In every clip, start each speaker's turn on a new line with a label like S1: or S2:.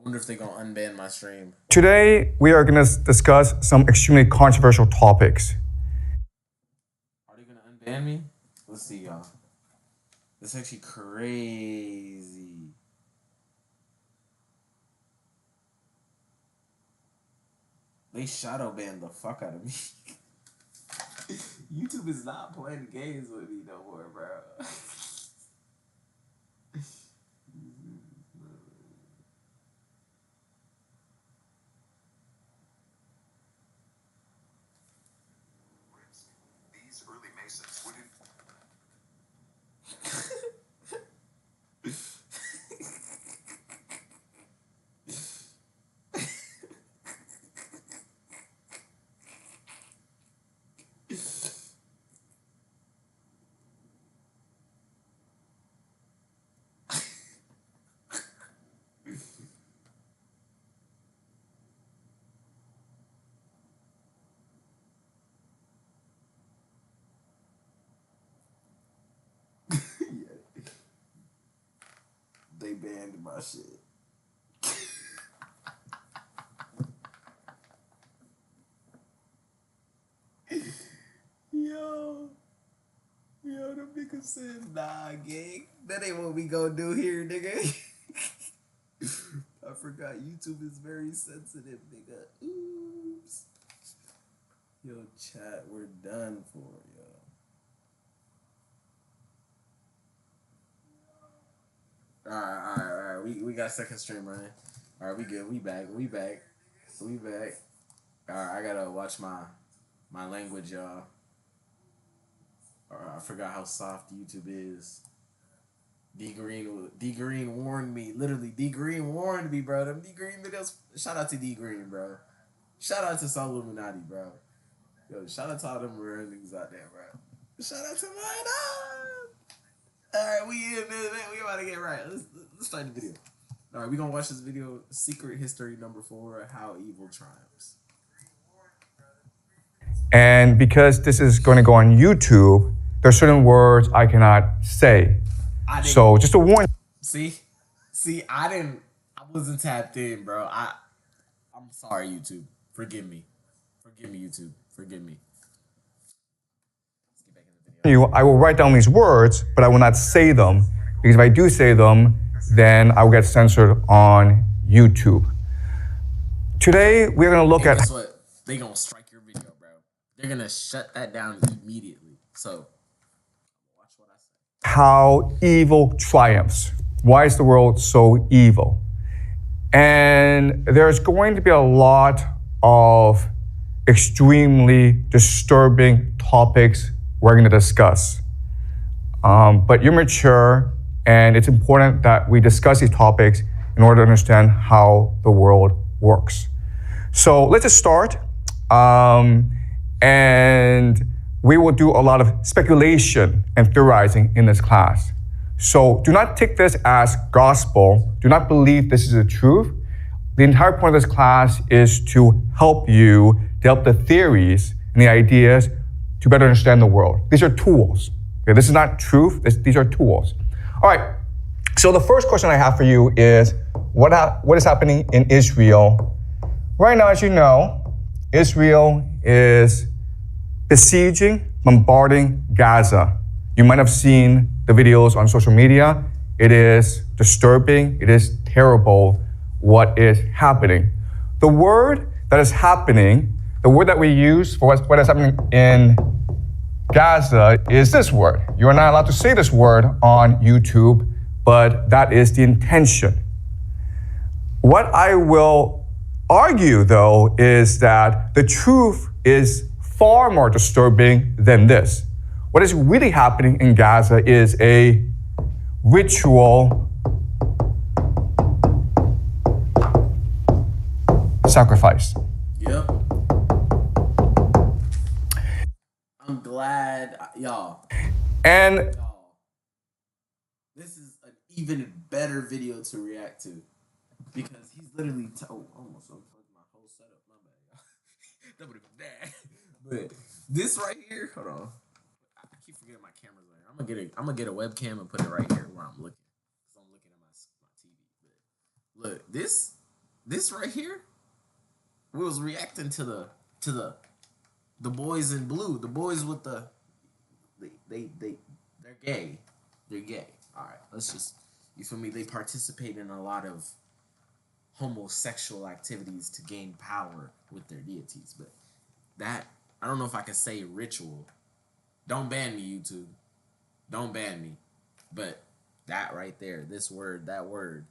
S1: wonder if they're gonna unban my stream.
S2: Today, we are going to discuss some extremely controversial topics.
S1: Are they gonna unban me? Let's see, y'all. This is actually crazy. They shadow banned the fuck out of me. YouTube is not playing games with me no more, bro.
S3: These early Masons wouldn't. They banned my shit. Yo, them niggas said, nah, gang. That ain't what we gonna do here, nigga. I forgot YouTube is very sensitive, nigga. Oops. Yo, chat, we're done for, yo. Alright. We got second stream running. Alright, we good. We back. Alright, I gotta watch my language, y'all. I forgot how soft YouTube is. D Green warned me. Literally, D Green warned me, bro. Them D Green videos. Shout out to D Green, bro. Shout out to Soul Illuminati, bro. Yo, shout out to all them real niggas out there, bro. Shout out to my dog. Alright, we in there. We about to get right. Let's start the video. Alright, we gonna watch this video. Secret History number 4, How Evil Triumphs.
S2: And because this is going to go on YouTube, there are certain words I cannot say. So just to warn
S1: you. See, I wasn't tapped in, bro. I'm sorry, YouTube. Forgive me, YouTube. Forgive me. Let's get back in the video.
S2: I will write down these words, but I will not say them, because if I do say them, then I will get censored on YouTube. Today, we're going to look at...
S1: Guess what? They're going to strike your video, bro. They're going to shut that down immediately. So, watch what I say.
S2: How evil triumphs. Why is the world so evil? And there's going to be a lot of extremely disturbing topics we're going to discuss. But you're mature, and it's important that we discuss these topics in order to understand how the world works. So let's just start. And we will do a lot of speculation and theorizing in this class. So do not take this as gospel. Do not believe this is the truth. The entire point of this class is to help you develop the theories and the ideas to better understand the world. These are tools. Okay, this is not truth. These are tools. All right. So the first question I have for you is, what is happening in Israel? Right now, as you know, Israel is besieging, bombarding Gaza. You might have seen the videos on social media. It is disturbing. It is terrible what is happening. The word that is happening, the word that we use for what is happening in Gaza is this word. You are not allowed to say this word on YouTube, but that is the intention. What I will argue, though, is that the truth is far more disturbing than this. What is really happening in Gaza is a ritual sacrifice.
S1: Yep. I'm glad, y'all.
S2: And
S1: this is an even better video to react to, because he's literally almost unplugged my whole setup. My bad, y'all. That would have been bad. But this right here, hold on. I keep forgetting my camera's there. I'm gonna get a webcam and put it right here where I'm looking, because I'm looking at my TV. But look, this
S3: this right here, we was reacting to the boys in blue, the boys with the they're gay. They're gay. All right, let's just, you feel me? They participate in a lot of homosexual activities to gain power with their deities. But that, I don't know if I can say ritual. Don't ban me, YouTube. Don't ban me. But that right there, this word, that word,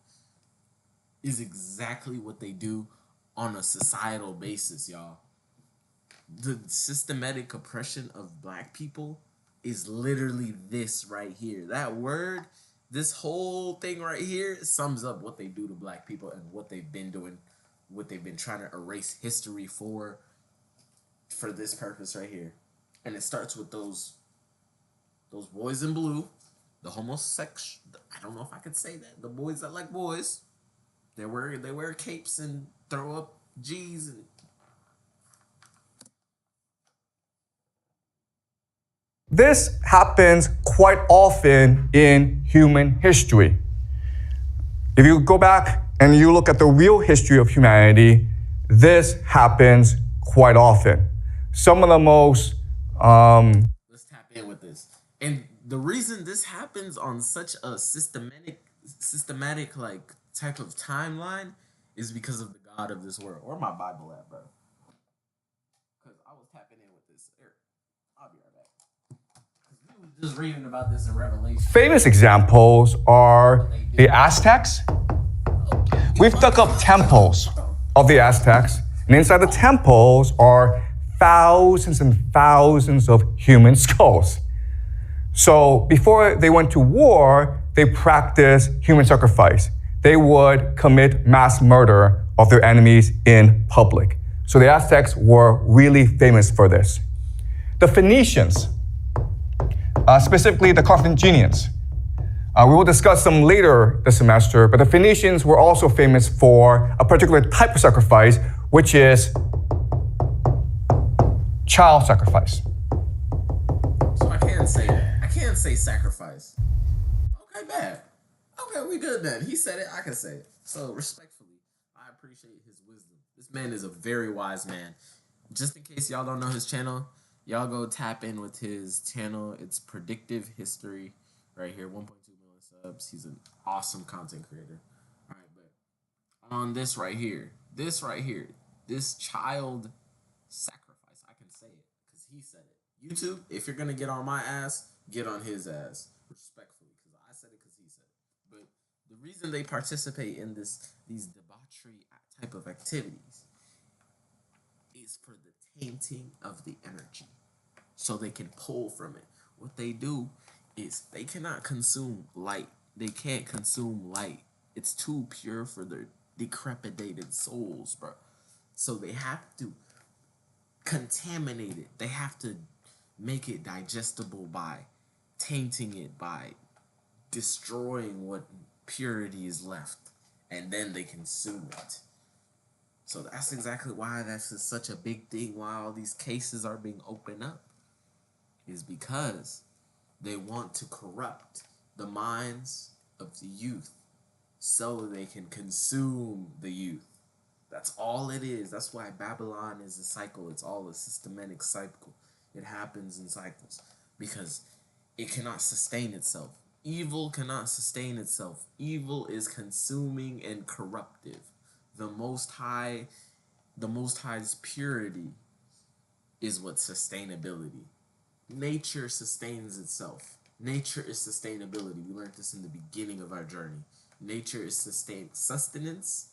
S3: is exactly what they do on a societal basis, y'all. The systematic oppression of black people is literally this right here. That word, this whole thing right here sums up what they do to black people and what they've been doing, what they've been trying to erase history for this purpose right here. And it starts with those boys in blue, the homosexual, I don't know if I could say that, the boys that like boys. They wear capes and throw up G's and
S2: This happens quite often in human history. If you go back and you look at the real history of humanity, this happens quite often. Some of the most
S3: let's tap in with this. And the reason this happens on such a systematic like type of timeline is because of the God of this world. Where my Bible at, bro? Because I was tapping in with this. Here, I'll be right back. We was just reading about this in Revelation.
S2: famous examples are the Aztecs. We've dug up temples of the Aztecs, and inside the temples are thousands and thousands of human skulls. So before they went to war, they practiced human sacrifice. They would commit mass murder of their enemies in public. So the Aztecs were really famous for this. The Phoenicians, specifically the Carthaginians, we will discuss them later this semester, but the Phoenicians were also famous for a particular type of sacrifice, which is child sacrifice.
S3: So I can't say that. I can't say sacrifice. Okay, bad. Okay, we good then. He said it, I can say it. So respectfully, I appreciate his wisdom. This man is a very wise man. Just in case y'all don't know his channel, y'all go tap in with his channel. It's Predictive History right here, 1.2 million subs. He's an awesome content creator. All right, but on this right here, this child sacrifice, I can say it because he said it. YouTube, if you're gonna get on my ass, get on his ass respectfully, because I said it because he said it. But the reason they participate in these debauchery type of activities is for the tainting of the energy, so they can pull from it. What they do is they cannot consume light. They can't consume light. It's too pure for their decrepitated souls, bro. So they have to contaminate it. They have to make it digestible by tainting it, by destroying what purity is left, and then they consume it. So that's exactly why that's such a big thing, why all these cases are being opened up, is because they want to corrupt the minds of the youth so they can consume the youth. That's all it is. That's why Babylon is a cycle. It's all a systematic cycle. It happens in cycles because it cannot sustain itself. Evil cannot sustain itself. Evil is consuming and corruptive. The Most High's purity is what sustainability. Nature sustains itself. Nature is sustainability. We learned this in the beginning of our journey. Nature is sustenance,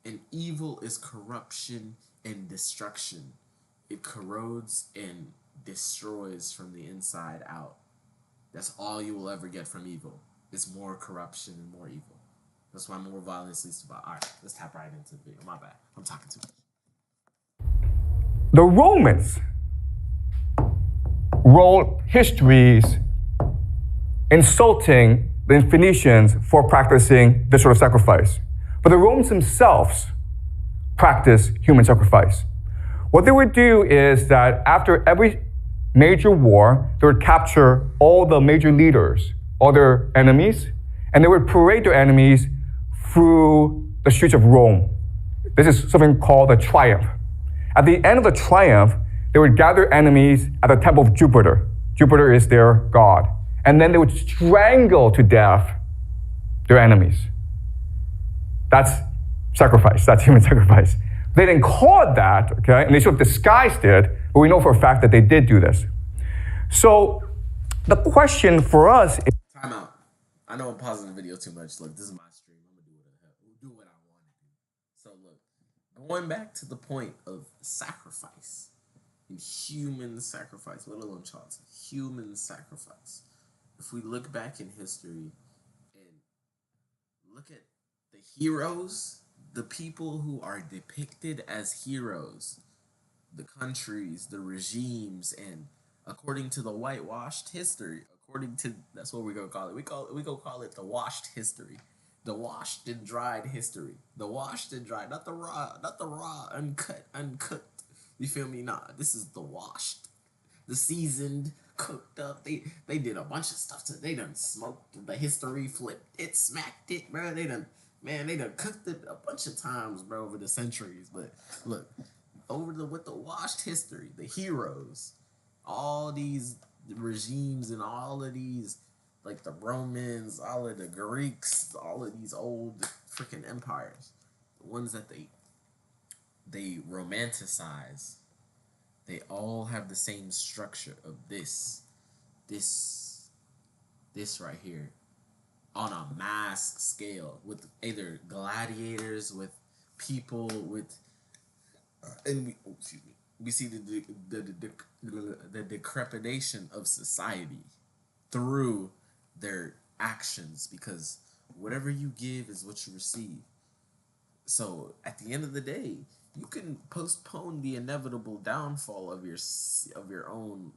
S3: and evil is corruption and destruction. It corrodes and destroys from the inside out. That's all you will ever get from evil. It's more corruption and more evil. That's why more violence leads to violence. All right, let's tap right into the video. My bad. I'm talking too much.
S2: The Romans wrote histories insulting the Phoenicians for practicing this sort of sacrifice. But the Romans themselves practiced human sacrifice. What they would do is that after every major war, they would capture all the major leaders, all their enemies, and they would parade their enemies through the streets of Rome, this is something called a triumph. At the end of the triumph, they would gather enemies at the temple of Jupiter. Jupiter is their god. And then they would strangle to death their enemies. That's sacrifice. That's human sacrifice. They didn't call it that, okay? And they sort of disguised it, but we know for a fact that they did do this. So the question for us is...
S1: Time out. I know I'm pausing the video too much. Look, this is my stream. I'm going to do what I want to do. So look, going back to the point of sacrifice, and human sacrifice, what are them charts? Human sacrifice. If we look back in history and look at the heroes, the people who are depicted as heroes, the countries, the regimes, and according to the whitewashed history, that's what we're gonna call it. We gonna call it the washed history, the washed and dried history, the washed and dried, not the raw, uncooked. You feel me? Nah, this is the washed, the seasoned, cooked up. They did a bunch of stuff to. They done smoked the history, flipped it, smacked it, bro. They done cooked it a bunch of times, bro, over the centuries. But look, with the washed history, the heroes, all these regimes and all of these, like the Romans, all of the Greeks, all of these old freaking empires, the ones that they romanticize, they all have the same structure of this right here, on a mass scale, with either gladiators, with people, with and we see the decrepitation of society through their actions, because whatever you give is what you receive. So at the end of the day, you can postpone the inevitable downfall of your own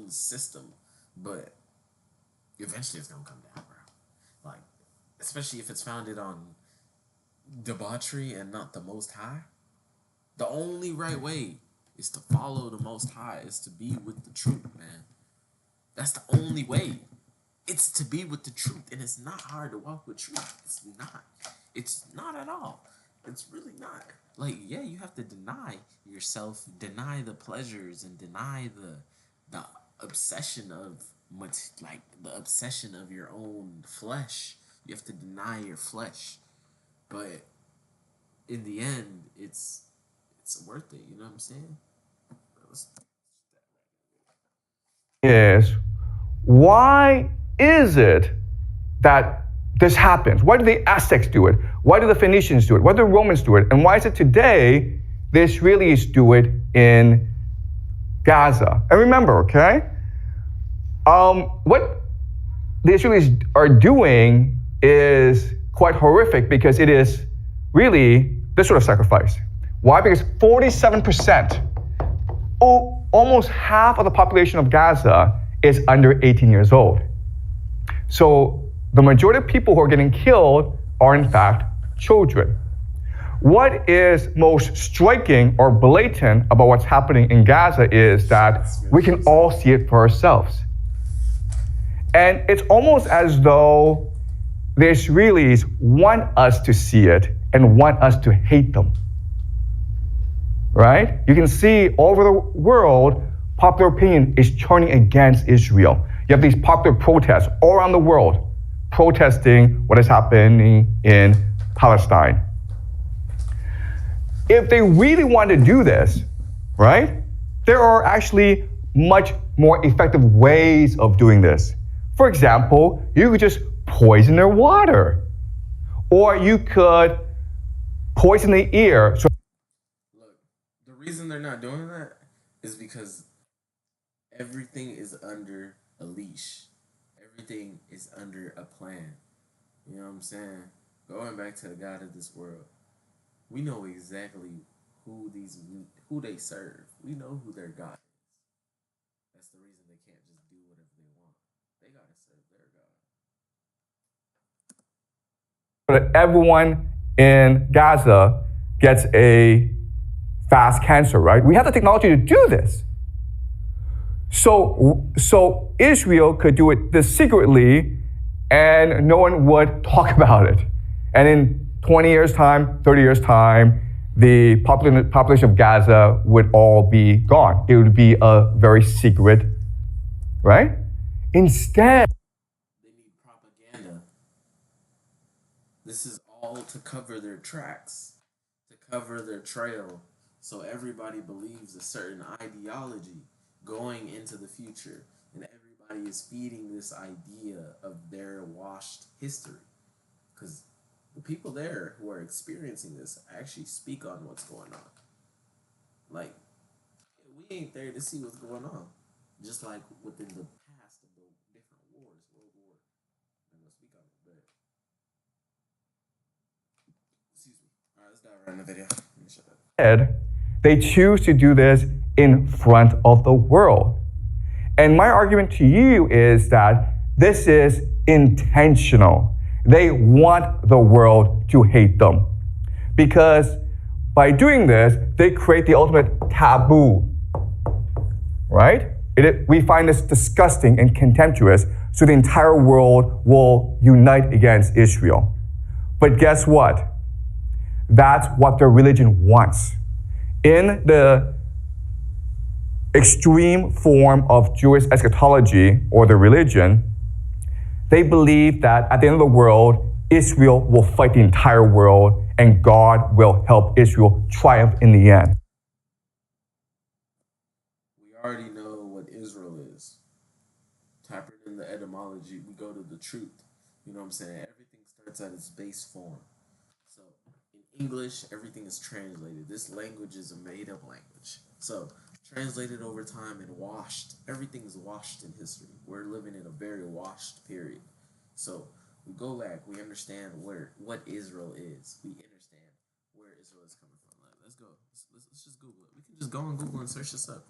S1: system, but eventually it's gonna come down, bro. Like, especially if it's founded on debauchery and not the Most High. The only right way is to follow the Most High, is to be with the truth, man. That's the only way. It's to be with the truth, and it's not hard to walk with truth. It's not. It's not at all. It's really not. Like, yeah, you have to deny yourself, deny the pleasures, and deny the obsession of the obsession of your own flesh. You have to deny your flesh, but in the end, it's worth it. You know what I'm saying?
S2: Is why is it that this happens? Why do the Aztecs do it? Why do the Phoenicians do it? Why do the Romans do it? And why is it today the Israelis do it in Gaza? And remember, okay, what the Israelis are doing is quite horrific, because it is really this sort of sacrifice. Why? Because 47%, almost half of the population of Gaza is under 18 years old. So the majority of people who are getting killed are in fact children. What is most striking or blatant about what's happening in Gaza is that we can all see it for ourselves. And it's almost as though the Israelis want us to see it and want us to hate them. Right? You can see all over the world, popular opinion is turning against Israel. You have these popular protests all around the world protesting what is happening in Palestine. If they really want to do this, right, there are actually much more effective ways of doing this. For example, you could just poison their water, or you could poison the air. So
S1: look, the reason they're not doing that is because everything is under a leash. Everything is under a plan. You know what I'm saying? Going back to the God of this world, we know exactly who they serve. We know who their God is. That's the reason they can't just do whatever they want. They gotta serve their God.
S2: that everyone in Gaza gets a fast cancer, right? We have the technology to do this. So Israel could do it this secretly, and no one would talk about it. And in 20 years' time, 30 years' time, the population of Gaza would all be gone. It would be a very secret, right? Instead,
S3: They need propaganda. This is all to cover their tracks, to cover their trail, so everybody believes a certain ideology going into the future, and everybody is feeding this idea of their washed history. Because the people there who are experiencing this actually speak on what's going on. Like, we ain't there to see what's going on. Just like within the past of the different wars, World War. I'm gonna speak on it, but excuse me. All right, let's dive right in the video. Let me shut up.
S2: they choose to do this in front of the world. And my argument to you is that this is intentional. They want the world to hate them. Because by doing this, they create the ultimate taboo. Right? We find this disgusting and contemptuous, so the entire world will unite against Israel. But guess what? That's what their religion wants. In the extreme form of Jewish eschatology, or the religion, they believe that at the end of the world, Israel will fight the entire world and God will help Israel triumph in the end.
S3: We already know what Israel is. Type it in the etymology, we go to the truth. You know what I'm saying? Everything starts at its base form. So in English, everything is translated. This language is a made up language. So translated over time and washed. Everything is washed in history. We're living in a very washed period. So we go back, we understand what Israel is. We understand where Israel is coming from. Like, let's go. Let's just Google it. We can just go on Google and search this up.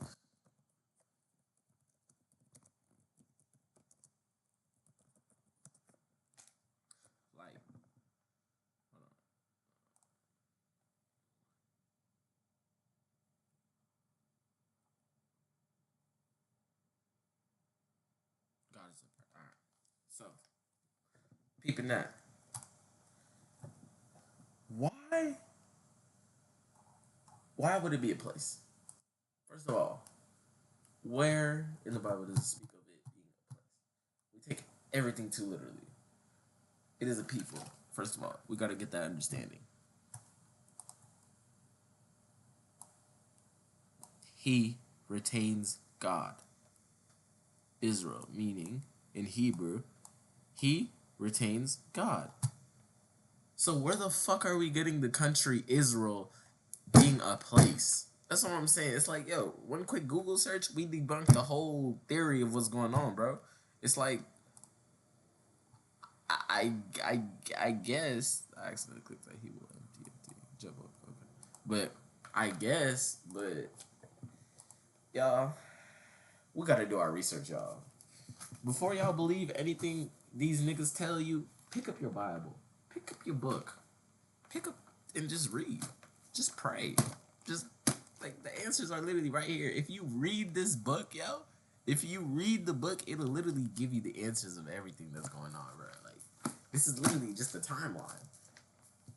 S3: Like, hold on. God is a all right. So, peeping that. Why? Why would it be a place? First of all, where in the Bible does it speak of it being a place? We take everything too literally. It is a people. First of all, we got to get that understanding. He retains God. Israel, meaning in Hebrew, he retains God. So where the fuck are we getting the country Israel being a place? That's what I'm saying. It's like, yo, one quick Google search, we debunked the whole theory of what's going on, bro. It's like, I, I, I guess I accidentally clicked that he will MTFT jump up. Okay, but I guess, but y'all, we gotta do our research, y'all. Before y'all believe anything these niggas tell you, pick up your Bible, pick up your book, pick up and just read, just pray, just like the answers are literally right here. If you read this book, yo, if you read the book, it'll literally give you the answers of everything that's going on, bro. Like, this is literally just a timeline.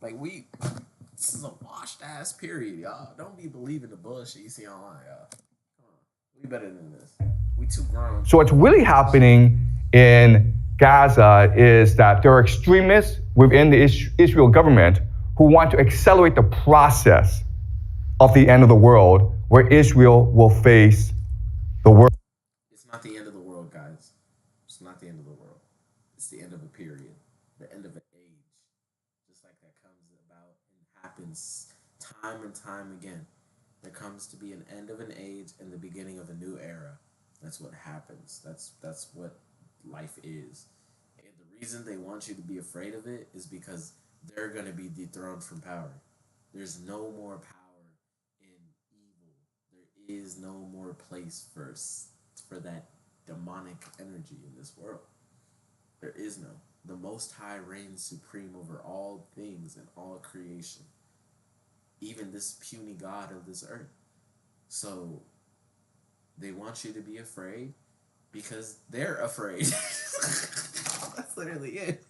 S3: Like, this is a washed ass period, y'all. Don't be believing the bullshit you see online, y'all. Come on, we better than this. We too grown.
S2: So what's really happening in Gaza is that there are extremists within the Israel government who want to accelerate the process of the end of the world, where Israel will face the world.
S3: It's not the end of the world, guys. It's not the end of the world. It's the end of a period, the end of an age. Just like that comes about and happens time and time again. There comes to be an end of an age and the beginning of a new era. That's what happens. That's what life is. And the reason they want you to be afraid of it is because they're going to be dethroned from power. There's no more power in evil. There is no more place for that demonic energy in this world. There is no. The Most High reigns supreme over all things and all creation. Even this puny God of this earth. So they want you to be afraid because they're afraid. That's literally it.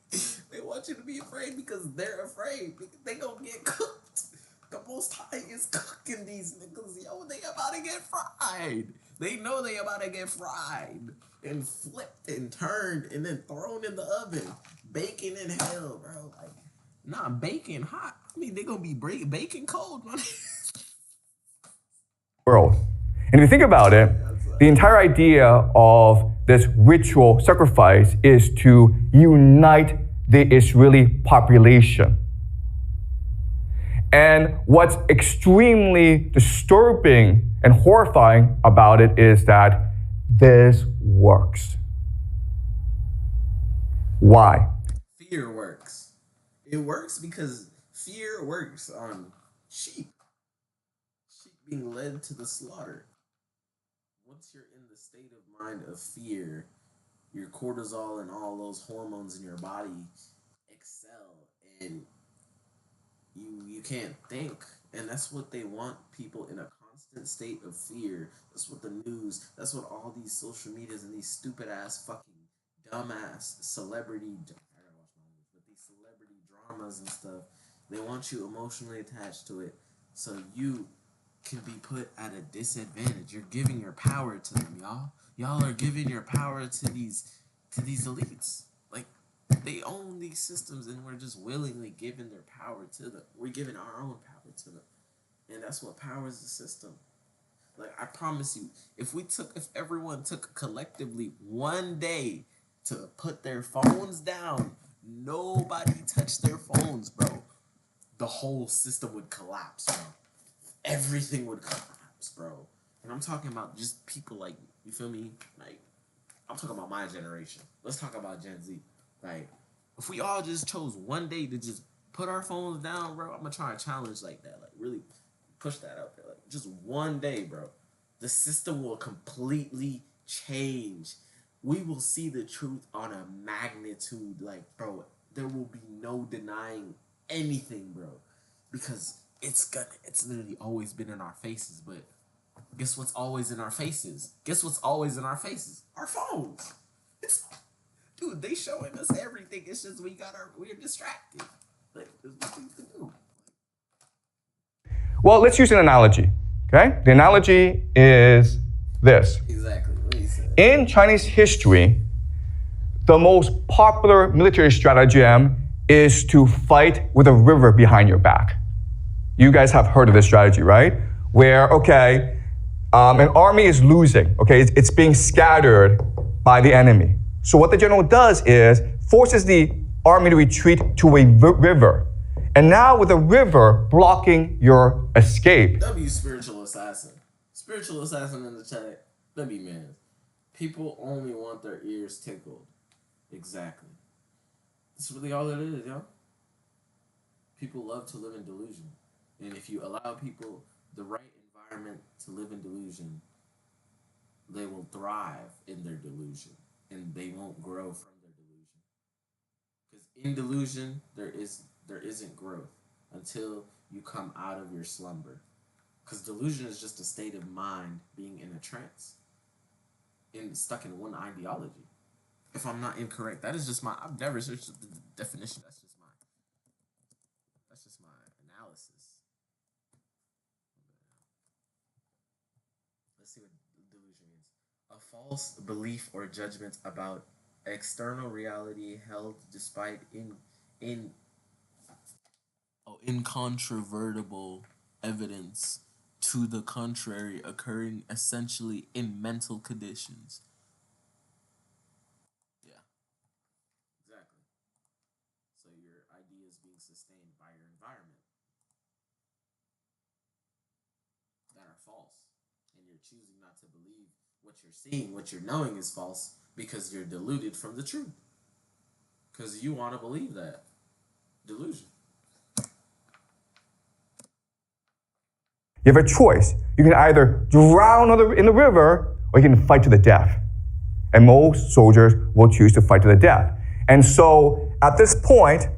S3: They want you to be afraid because they're afraid. They gonna get cooked. The Most High is cooking these niggas. Yo, they about to get fried. They know they about to get fried and flipped and turned and then thrown in the oven. Bacon in hell, bro. Like, nah, bacon hot. I mean, they gonna be bacon cold, man.
S2: World. And if you think about it, the entire idea of this ritual sacrifice is to unite the Israeli population. And what's extremely disturbing and horrifying about it is that this works. Why?
S3: Fear works. It works because fear works on sheep. Sheep being led to the slaughter. Once you're in the state of mind of fear, your cortisol and all those hormones in your body excel, and you can't think. And that's what they want, people in a constant state of fear. That's what the news, that's what all these social medias and these stupid ass fucking dumbass celebrity, I gotta watch my news, but these celebrity dramas and stuff, they want you emotionally attached to it so you can be put at a disadvantage. You're giving your power to them, y'all. Y'all are giving your power to these elites. Like, they own these systems and we're just willingly giving their power to them. We're giving our own power to them. And that's what powers the system. Like, I promise you, if everyone took collectively one day to put their phones down, nobody touched their phones, bro, the whole system would collapse, bro. Everything would collapse, bro. And I'm talking about just people like, you feel me? Like, I'm talking about my generation. Let's talk about Gen Z. Like, if we all just chose one day to just put our phones down, bro, I'm gonna try a challenge like that. Like, really push that out there. Like, just one day, bro. The system will completely change. We will see the truth on a magnitude. Like, bro, there will be no denying anything, bro. Because it's literally always been in our faces, but guess what's always in our faces? Guess what's always in our faces? Our phones. Dude, they showing us everything. It's just we're distracted. Like, there's nothing to do.
S2: Well, let's use an analogy, okay? The analogy is this.
S3: Exactly what he said.
S2: In Chinese history, the most popular military stratagem is to fight with a river behind your back. You guys have heard of this strategy, right? Where, okay, an army is losing, okay? It's being scattered by the enemy. So what the general does is forces the army to retreat to a river. And now with a river blocking your escape.
S3: W spiritual assassin. Spiritual assassin in the chat. W man. People only want their ears tickled. Exactly. That's really all it is, yo. People love to live in delusion. And if you allow people the right environment to live in delusion, they will thrive in their delusion. And they won't grow from their delusion. Because in delusion, there isn't growth until you come out of your slumber. Because delusion is just a state of mind being in a trance and stuck in one ideology. If I'm not incorrect, that is just I've never searched the definition. That's just my analysis. Let's see what delusion means. A false belief or judgment about external reality held despite incontrovertible evidence to the contrary occurring essentially in mental conditions. Yeah, exactly. So your ideas being sustained by your environment that are false, and you're choosing not to believe what you're seeing, what you're knowing is false because you're deluded from the truth. Because you want to believe that delusion.
S2: You have a choice. You can either drown in the river or you can fight to the death. And most soldiers will choose to fight to the death. And so at this point,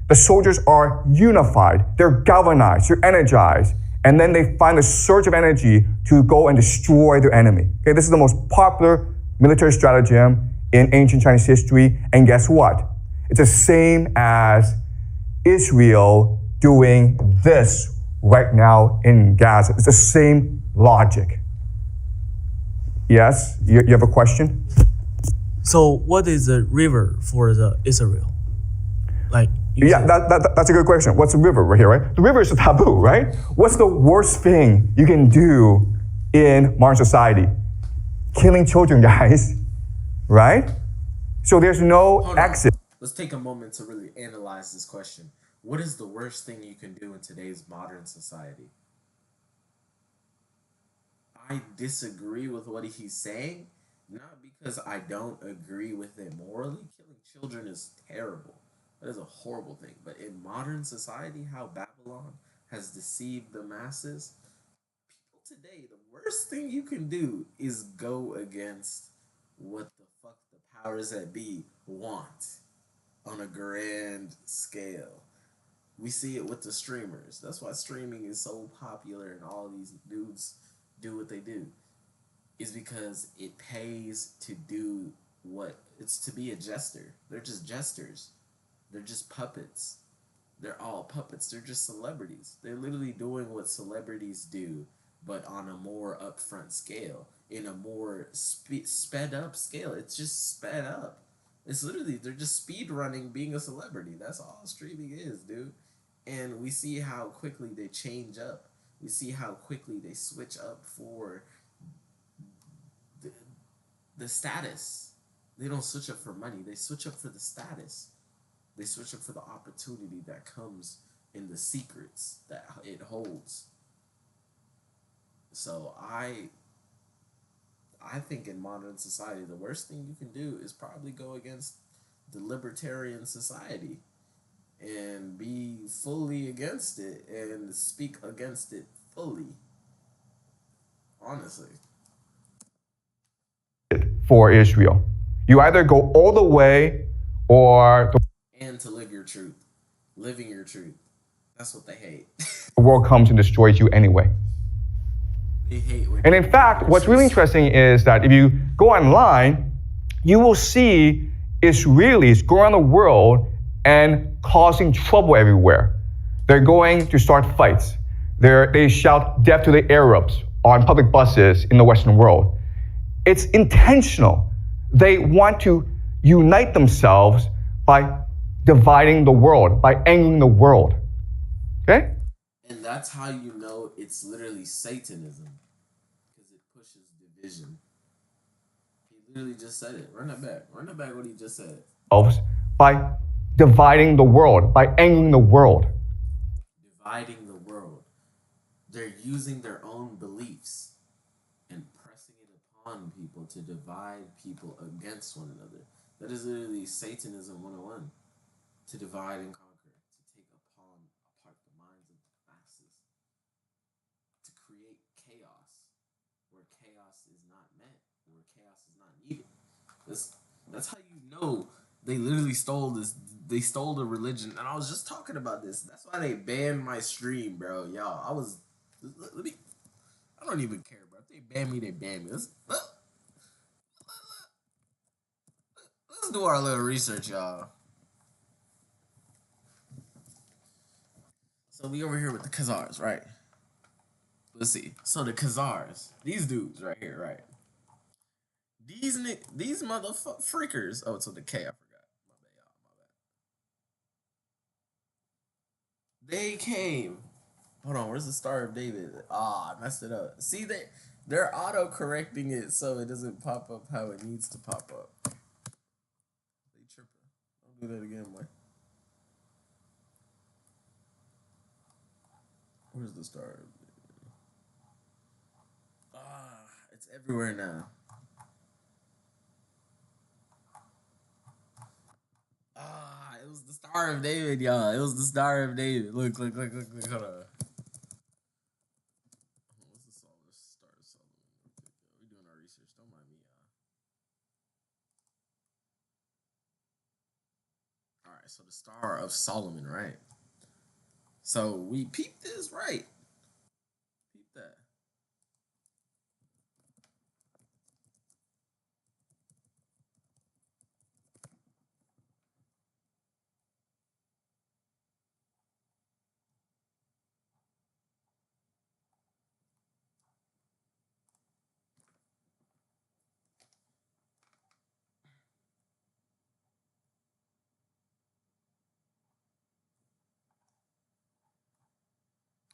S2: the soldiers are unified. They're galvanized. They're energized. And then they find a surge of energy to go and destroy their enemy. Okay, this is the most popular military stratagem in ancient Chinese history. And guess what? It's the same as Israel doing this right now in Gaza. It's the same logic. Yes? You have a question?
S4: So what is the river for the Israel? Like
S2: Yeah, that's a good question. What's a river right here, right? The river is a taboo, right? What's the worst thing you can do in modern society? Killing children, guys, right? So there's no
S3: Hold on.
S2: exit.
S3: Let's take a moment to really analyze this question. What is the worst thing you can do in today's modern society? I disagree with what he's saying, not because I don't agree with it morally. Killing children is terrible. That is a horrible thing. But in modern society, how Babylon has deceived the masses, people today, the worst thing you can do is go against what the fuck the powers that be want on a grand scale. We see it with the streamers. That's why streaming is so popular and all these dudes do what they do. Is because it pays to do what it's to be a jester. They're just jesters. They're just puppets. They're all puppets. They're just celebrities. They're literally doing what celebrities do, but on a more upfront scale, in a more sped up scale. It's just sped up. It's literally they're just speed running being a celebrity. That's all streaming is, dude. And we see how quickly they change up. We see how quickly they switch up for the, the status. They don't switch up for money. They switch up for the status. They switch up for the opportunity that comes in the secrets that it holds. So I think in modern society the worst thing you can do is probably go against the libertarian society and be fully against it and speak against it fully. Honestly.
S2: For Israel. You either go all the way or
S3: And to live your truth. Living your truth. That's what they hate.
S2: the world comes and destroys you anyway.
S3: They hate when
S2: And in fact, what's really interesting is that if you go online, you will see Israelis go around the world and causing trouble everywhere. They're going to start fights. They shout death to the Arabs on public buses in the Western world. It's intentional. They want to unite themselves by dividing the world, by angering the world. Okay?
S3: And that's how you know it's literally Satanism. Because it pushes division. He literally just said it. Run it back. Run it back what he just said.
S2: By dividing the world, by angering the world.
S3: Dividing the world. They're using their own beliefs and pressing it upon people to divide people against one another. That is literally Satanism 101. To divide and conquer. To take apart the minds of the masses. To create chaos where chaos is not met, where chaos is not needed. That's how you know they literally stole this. They stole the religion, and I was just talking about this. That's why they banned my stream, bro. Y'all, let me. I don't even care, bro. If they ban me, they ban me. Let's do our little research, y'all. So we over here with the Khazars, right? Let's see. So the Khazars, these dudes right here, right? These motherfucker freakers. Oh, it's with the K. I forgot. My bad, y'all. My bad. They came. Hold on. Where's the Star of David? Ah, I messed it up. See, they're auto correcting it so it doesn't pop up how it needs to pop up. They tripping. Don't do that again, boy. Where's the Star of David? Ah, it's everywhere now. Ah, it was the Star of David, y'all. It was the Star of David. Look. Hold on. What's the song? Let's start a song. We doing our research. Don't mind me, y'all. All right, so the Star of Solomon, right? So we peeped this, right? Peep that.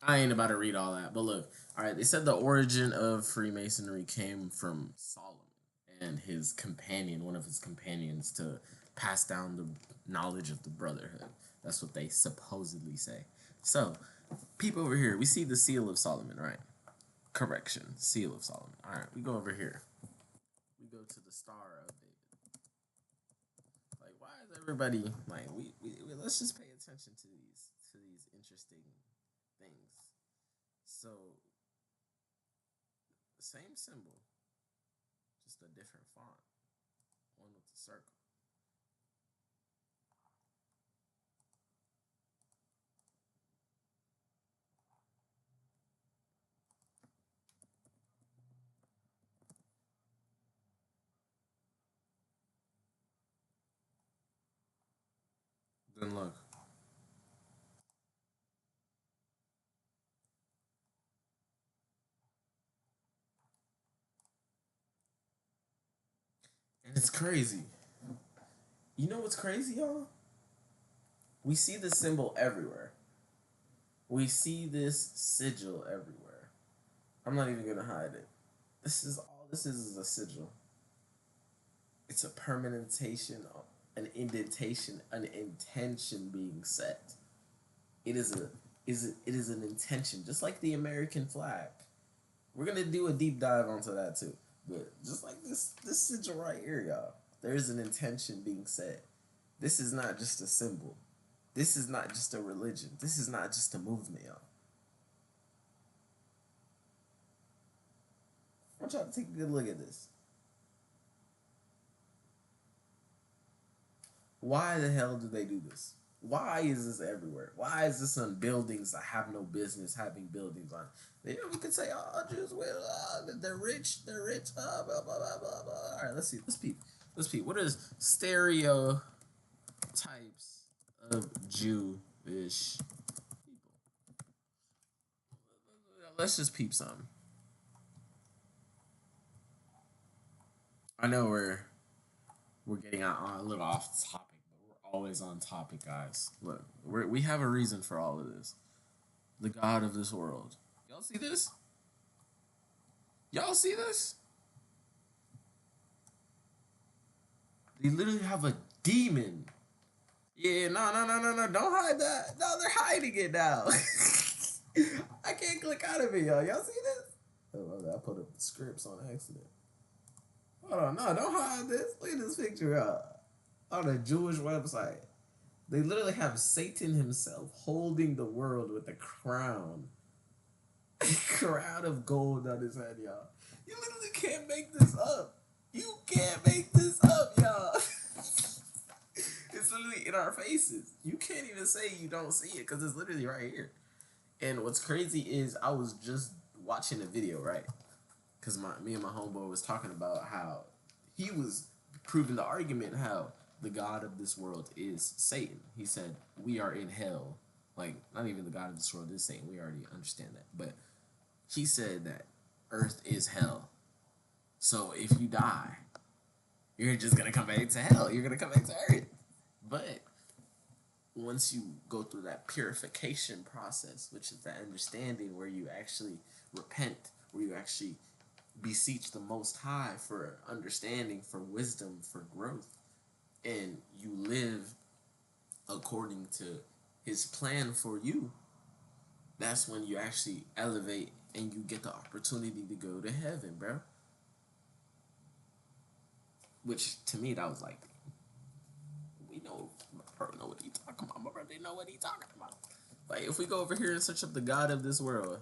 S1: I ain't about to read all that, but look, all right. They said the origin of Freemasonry came from Solomon and his companion, one of his companions, to pass down the knowledge of the brotherhood. That's what they supposedly say. So, peep over here. We see the seal of Solomon, right? Correction, seal of Solomon. All right, we go over here. We go to the Star of David. Like, why is everybody like we let's just pay attention to these interesting things. So, the same symbol, just a different font. One with the circle. Then look. And it's crazy. You know what's crazy, y'all? We see this symbol everywhere. We see this sigil everywhere. I'm not even gonna hide it. This is all this is a sigil. It's a permanentation, an indentation, an intention being set. It is an intention, just like the American flag. We're gonna do a deep dive onto that too. But just like this sigil right here, y'all, there is an intention being set. This is not just a symbol. This is not just a religion. This is not just a movement, y'all. I want y'all to take a good look at this. Why the hell do they do this? Why is this everywhere? Why is this on buildings that have no business having buildings on? You know, we could say, oh, Jews, well, they're rich, blah, blah, blah, blah, blah. All right, let's see. Let's peep. What is stereotypes of Jewish people? Let's just peep some. I know we're getting a little off topic, but we're always on topic, guys. Look, we have a reason for all of this. The God of this world. Y'all see this? Y'all see this? They literally have a demon. Yeah, no. Don't hide that. No, they're hiding it now. I can't click out of it, y'all. Y'all see this? Oh, I put up the scripts on accident. Hold on, no, don't hide this. Look at this picture on a Jewish website. They literally have Satan himself holding the world with a crown. A crown of gold on his head, y'all. You literally can't make this up. You can't make this up, y'all. It's literally in our faces. You can't even say you don't see it because it's literally right here. And what's crazy is I was just watching a video, right? Because me and my homeboy was talking about how he was proving the argument how the God of this world is Satan. He said, we are in hell. Like, not even the God of this world is Satan. We already understand that. But he said that earth is hell. So if you die, you're just going to come back to hell. You're going to come back to earth. But once you go through that purification process, which is that understanding where you actually repent, where you actually beseech the Most High for understanding, for wisdom, for growth, and you live according to His plan for you, that's when you actually elevate and you get the opportunity to go to heaven, bro. Which to me, that was like, we know, my bro know what he talking about. My brother know what he talking about. Like, if we go over here and search up the God of this world,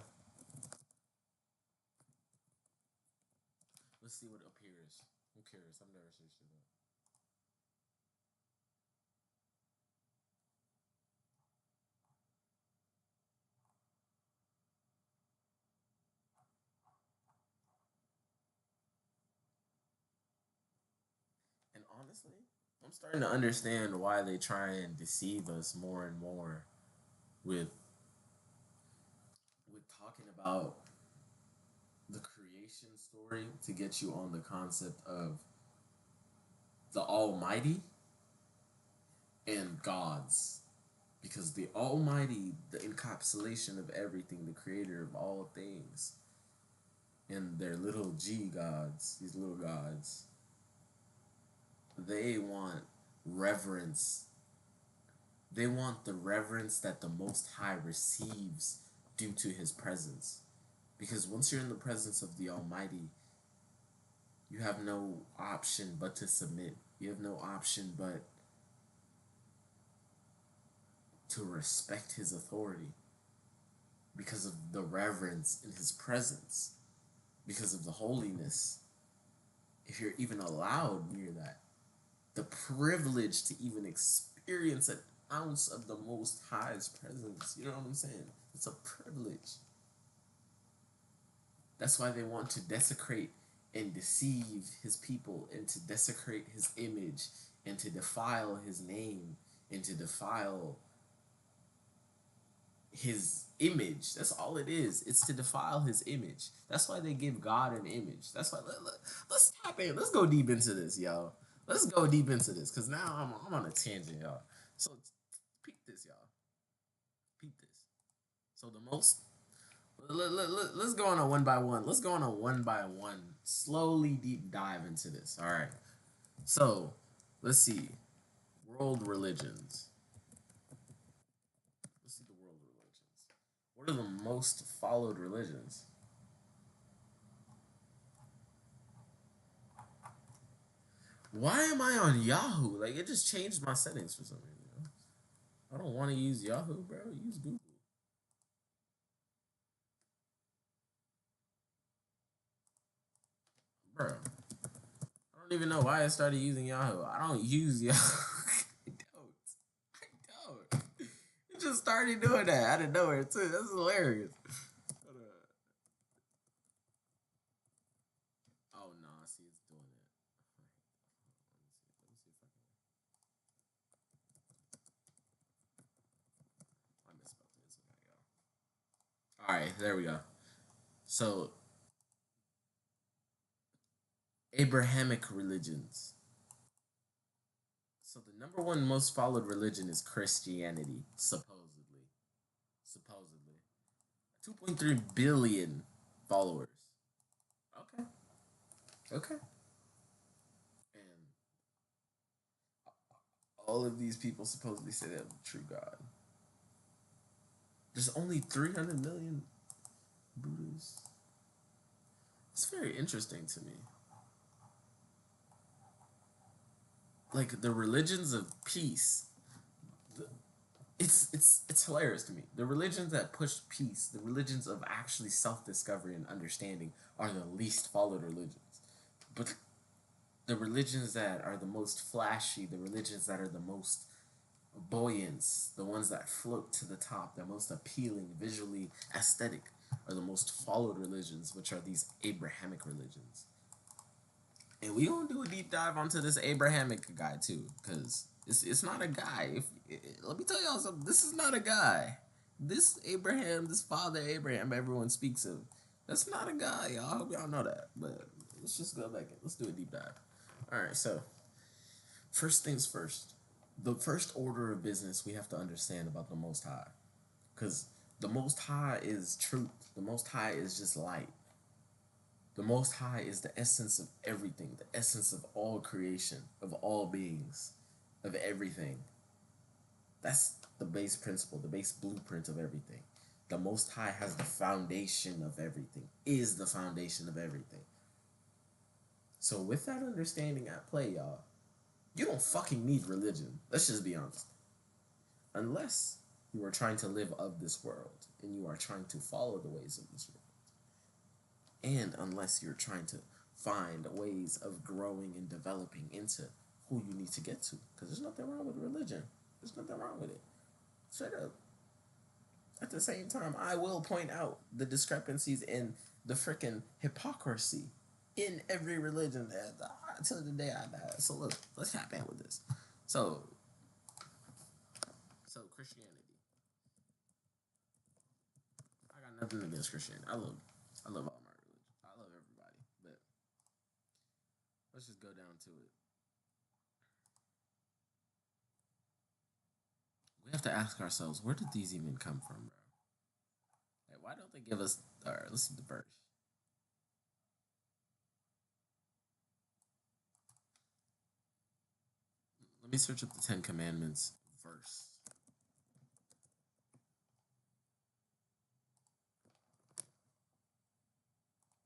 S1: let's see what appears. Who cares? I've never searched it up. And honestly, I'm starting to understand why they try and deceive us more and more with talking about the creation story to get you on the concept of the Almighty and gods. Because the Almighty, the encapsulation of everything, the creator of all things, and their little g gods, these little gods, they want reverence. They want the reverence that the Most High receives due to his presence. Because once you're in the presence of the Almighty, you have no option but to submit. You have no option but to respect his authority because of the reverence in his presence, because of the holiness. If you're even allowed near that, the privilege to even experience an ounce of the Most High's presence, you know what I'm saying? It's a privilege. That's why they want to desecrate and deceive his people and to desecrate his image and to defile his name and to defile his image. That's all it is. It's to defile his image. That's why they give God an image. That's why let's tap in. Let's go deep into this, y'all. Let's go deep into this because now I'm on a tangent, y'all. So peep this, y'all. Peep this. So the most let's go on a one by one. Let's go on a one by one, slowly deep dive into this. All right. So let's see. World religions. Let's see the world religions. What are the most followed religions? Why am I on Yahoo? Like it just changed my settings for some reason. You know? I don't want to use Yahoo, bro. Use Google. Bro, I don't even know why I started using Yahoo. I don't use Yahoo. I don't. It just started doing that out of nowhere too. That's hilarious. Oh no, I see it's doing it. Let me see if I misspelled this. Okay, y'all. All right, there we go. So Abrahamic religions. So the number one most followed religion is Christianity, supposedly. Supposedly. 2.3 billion followers. Okay. Okay. And all of these people supposedly say they have the true God. There's only 300 million Buddhists. It's very interesting to me. Like the religions of peace, it's hilarious to me. The religions that push peace, the religions of actually self-discovery and understanding are the least followed religions. But the religions that are the most flashy, the religions that are the most buoyant, the ones that float to the top, the most appealing, visually aesthetic, are the most followed religions, which are these Abrahamic religions. And we gonna do a deep dive onto this Abrahamic guy too, because it's not a guy. Let me tell y'all something. This is not a guy. This Abraham, this father Abraham, everyone speaks of. That's not a guy, y'all. I hope y'all know that. But let's just go back and let's do a deep dive. All right. So first things first. The first order of business we have to understand about the Most High, because the Most High is truth. The Most High is just light. The Most High is the essence of everything, the essence of all creation, of all beings, of everything. That's the base principle, the base blueprint of everything. The Most High has the foundation of everything, is the foundation of everything. So, with that understanding at play, y'all, you don't fucking need religion. Let's just be honest. Unless you are trying to live of this world and you are trying to follow the ways of this world. And unless you're trying to find ways of growing and developing into who you need to get to. Because there's nothing wrong with religion. There's nothing wrong with it. Straight up. At the same time, I will point out the discrepancies in the freaking hypocrisy in every religion until the day I die. So look, let's tap in with this. So Christianity. I got nothing against Christianity. I love all my religion. I love everybody. But let's just go down to it. We have to ask ourselves, where did these even come from, bro? Like, why don't they give us? All right, let's see the verse. Let me search up the Ten Commandments verse.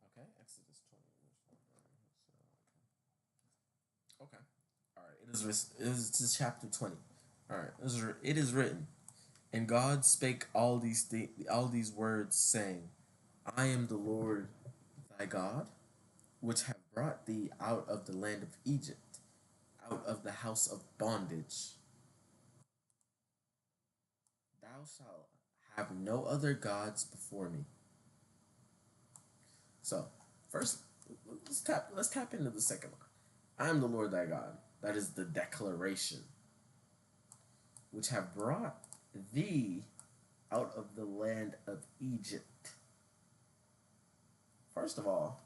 S1: Okay, Exodus 20. Okay. All right. It is chapter 20. All right. It is written, and God spake all these words, saying, I am the Lord thy God, which have brought thee out of the land of Egypt, out of the house of bondage. Thou shalt have no other gods before me. So, first, let's tap into the second line. I am the Lord thy God. That is the declaration, which have brought thee out of the land of Egypt. First of all,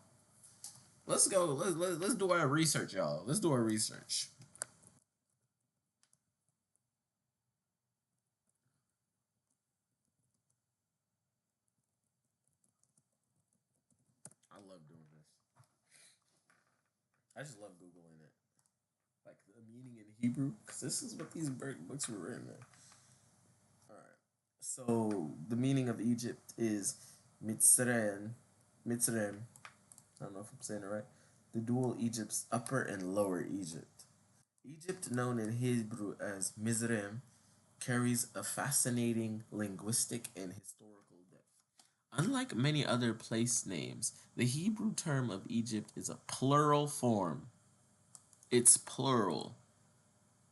S1: let's go. Let's do our research, y'all. Let's do our research. I love doing this. I just love googling it, like the meaning in Hebrew, because this is what these books were written in. All right. So the meaning of Egypt is Mitzrayim. Mitzrayim. I don't know if I'm saying it right. The dual Egypt's upper and lower Egypt. Egypt, known in Hebrew as Mizraim, carries a fascinating linguistic and historical depth. Unlike many other place names, the Hebrew term of Egypt is a plural form. It's plural.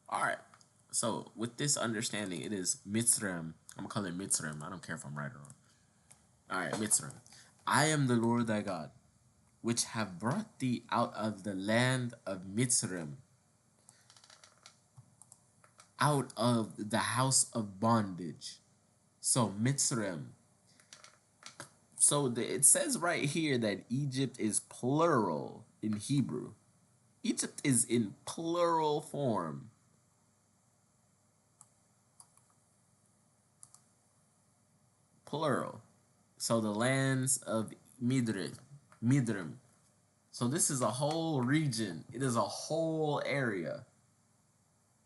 S1: All right. So, with this understanding, it is Mitzrayim. I'm going to call it Mitzrayim. I don't care if I'm right or wrong. All right, Mitzrayim. I am the Lord thy God, which have brought thee out of the land of Mitzrayim, out of the house of bondage. So Mitzrayim. So it says right here that Egypt is plural in Hebrew. Egypt is in plural form. Plural. So the lands of Midrim. So this is a whole region. It is a whole area.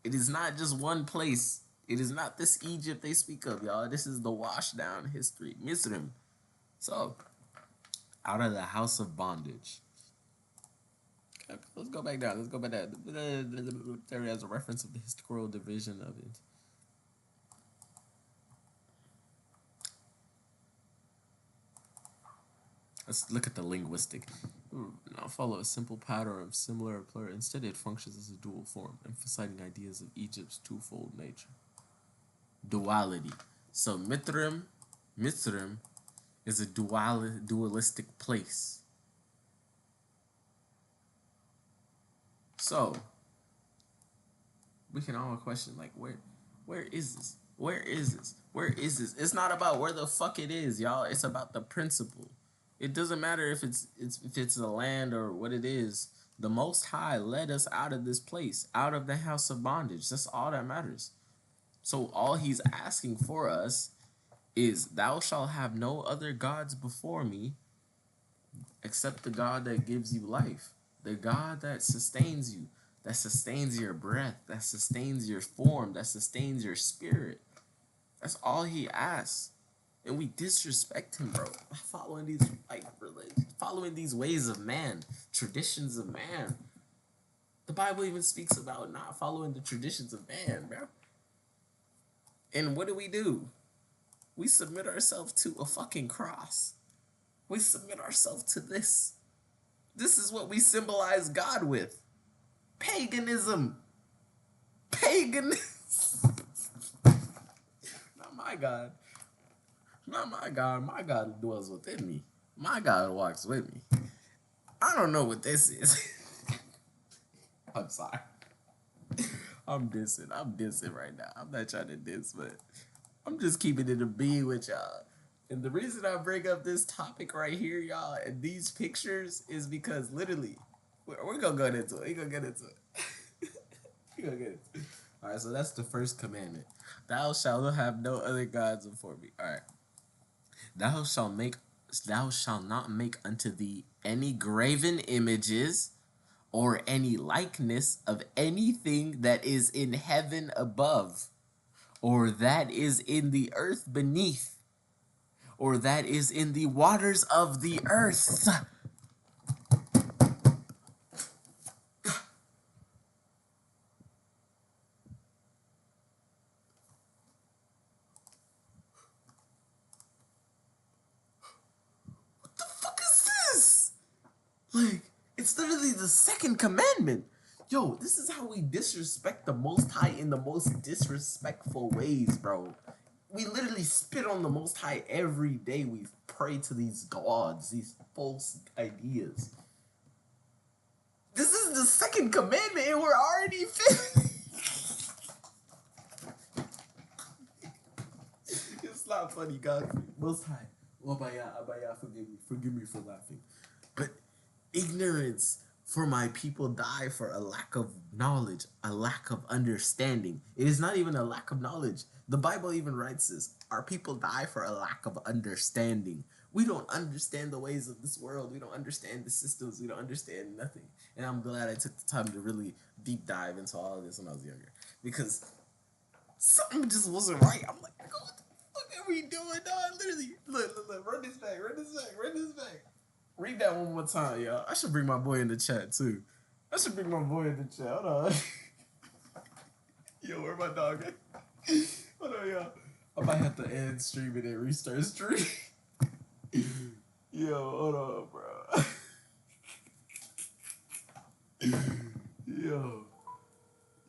S1: It is not just one place. It is not this Egypt they speak of, y'all. This is the washed down history. Misrim. So, out of the house of bondage. Okay, let's go back down. Let's go back down. There is a reference of the historical division of it. Let's look at the linguistic. Now follow a simple pattern of similar plural. Instead, it functions as a dual form, emphasizing ideas of Egypt's twofold nature. Duality. So Mithrim is a dualistic place. So we can all question, like, where is this? Where is this? Where is this? It's not about where the fuck it is, y'all. It's about the principle. It doesn't matter if it's a land or what it is. The Most High led us out of this place, out of the house of bondage. That's all that matters. So all he's asking for us is, thou shalt have no other gods before me except the God that gives you life, the God that sustains you, that sustains your breath, that sustains your form, that sustains your spirit. That's all he asks. And we disrespect him, bro, following these ways of man, traditions of man. The Bible even speaks about not following the traditions of man, bro. And what do? We submit ourselves to a fucking cross. We submit ourselves to this. This is what we symbolize God with. Paganism. Not my God. Not my God. My God dwells within me. My God walks with me. I don't know what this is. I'm sorry. I'm dissing right now. I'm not trying to diss, but I'm just keeping it a being with y'all. And the reason I bring up this topic right here, y'all, and these pictures is because literally, we're gonna get into it. We're gonna get into it. We're gonna get into it. All right, so that's the first commandment. Thou shalt have no other gods before me. All right. Thou shalt make. Thou shalt not make unto thee any graven images or any likeness of anything that is in heaven above, or that is in the earth beneath, or that is in the waters of the earth. What the fuck is this? Like, it's literally the second commandment. Yo, this is how we disrespect the Most High in the most disrespectful ways, bro. We literally spit on the Most High every day. We pray to these gods, these false ideas. This is the second commandment, and we're already It's not funny, God. Most High. Abaya, forgive me for laughing. But ignorance for my people die for a lack of knowledge, a lack of understanding. It is not even a lack of knowledge. The Bible even writes this. Our people die for a lack of understanding. We don't understand the ways of this world. We don't understand the systems. We don't understand nothing. And I'm glad I took the time to really deep dive into all of this when I was younger. Because something just wasn't right. I'm like, what the fuck are we doing, dog? Literally, look, run this back. Read that one more time, y'all. I should bring my boy in the chat, too. Hold on. Yo, where my dog at? Hold on, y'all. I might have to end streaming and restart stream. Yo, hold on, bro.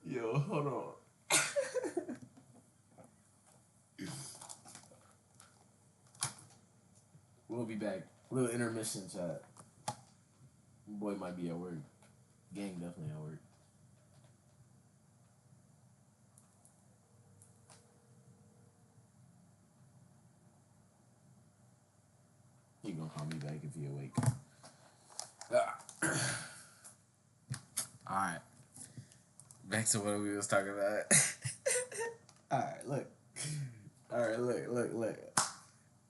S1: Yo, hold on. We'll be back. Little intermission chat. Boy might be at work. Gang definitely at work. He gonna call me back if he awake. Alright. Back to what we was talking about. Alright, look.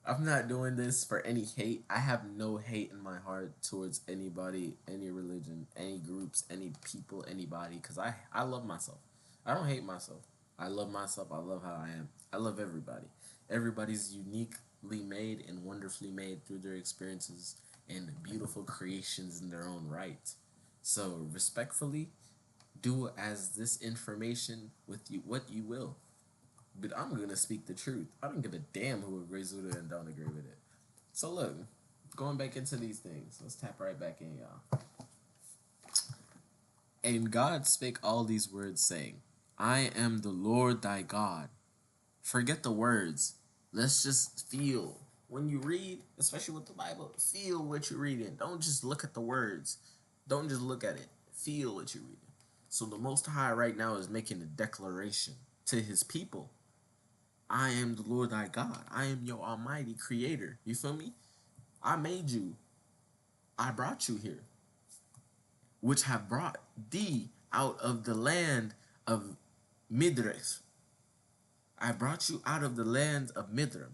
S1: I'm not doing this for any hate. I have no hate in my heart towards anybody, any religion, any groups, any people, anybody, because I love myself. I don't hate myself. I love myself. I love how I am. I love everybody. Everybody's uniquely made and wonderfully made through their experiences and beautiful creations in their own right. So, respectfully, do as this information with you what you will. But I'm gonna speak the truth. I don't give a damn who agrees with it and don't agree with it. So look, going back into these things, let's tap right back in, y'all. And God spake all these words, saying, I am the Lord thy God. Forget the words. Let's just feel. When you read, especially with the Bible, feel what you're reading. Don't just look at the words. Don't just look at it. Feel what you're reading. So the Most High right now is making a declaration to his people. I am the Lord thy God. I am your almighty creator. You feel me? I made you. I brought you here. Which have brought thee out of the land of Midrash. I brought you out of the land of Midram.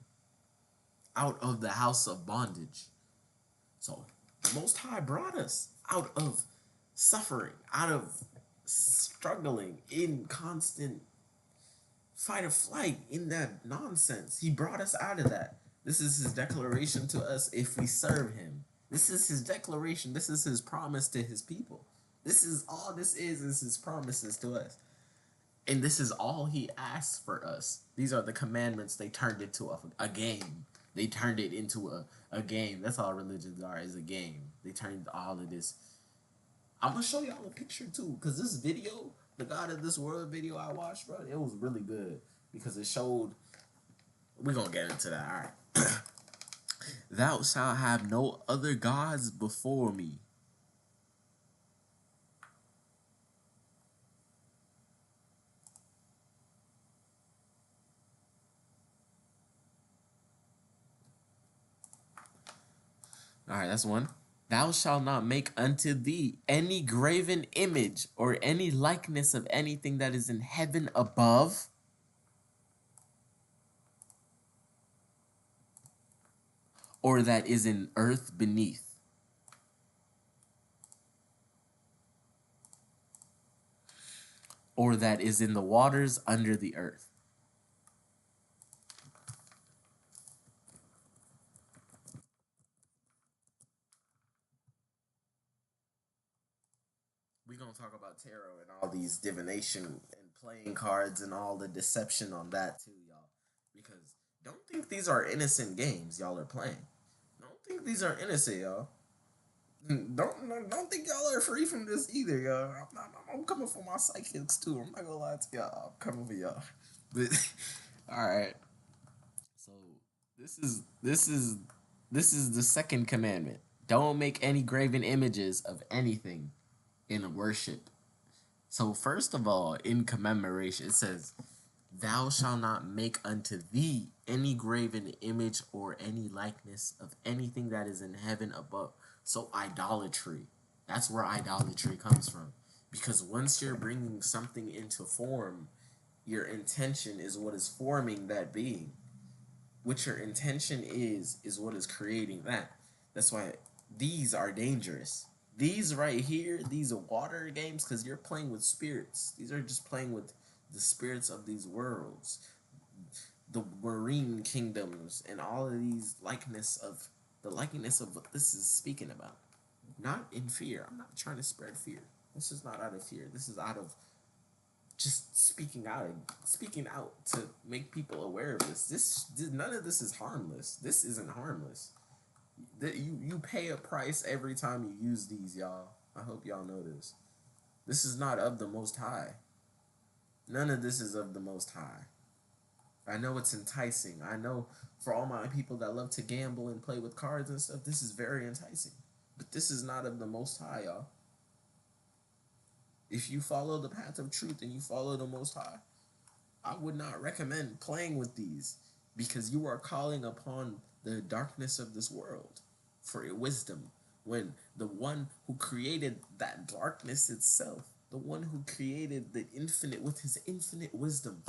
S1: Out of the house of bondage. So the Most High brought us out of suffering, out of struggling in constant fight or flight in that nonsense. He brought us out of that. This is his declaration to us if we serve him. This is his declaration. This is his promise to his people. This is all this is his promises to us. And this is all he asks for us. These are the commandments. They turned it to a game. They turned it into a game. That's all religions are, is a game. They turned all of this. I'm going to show y'all a picture too. Because this video, the God of this world video I watched, bro, it was really good. Because it showed, we're going to get into that. All right. Thou shalt have no other gods before me. All right, that's one. Thou shalt not make unto thee any graven image or any likeness of anything that is in heaven above,
S3: or that is in earth beneath, or that is in the waters under the earth. We're gonna talk about tarot and all these divination and playing cards and all the deception on that too, y'all. Because don't think these are innocent games y'all are playing. Don't think these are innocent, y'all. Don't think y'all are free from this either, y'all. I'm coming for my psychics too. I'm not gonna lie to y'all. I'm coming for y'all. But all right. So this is the second commandment. Don't make any graven images of anything in worship. So first of all, in commemoration, it says, "Thou shalt not make unto thee any graven image or any likeness of anything that is in heaven above." So idolatry. That's where idolatry comes from. Because once you're bringing something into form, your intention is what is forming that being. What your intention is what is creating that. That's why these are dangerous. These right here, these water games, because you're playing with spirits. These are just playing with the spirits of these worlds, the marine kingdoms, and all of these likeness of what this is speaking about. Not in fear. I'm not trying to spread fear. This is not out of fear. This is out of just speaking out to make people aware of this. None of this is harmless. This isn't harmless. You pay a price every time you use these, y'all. I hope y'all know this. This is not of the Most High. None of this is of the Most High. I know it's enticing. I know for all my people that love to gamble and play with cards and stuff, this is very enticing. But this is not of the Most High, y'all. If you follow the path of truth and you follow the Most High, I would not recommend playing with these, because you are calling upon the darkness of this world for wisdom, when the one who created that darkness itself, the one who created the infinite with his infinite wisdom,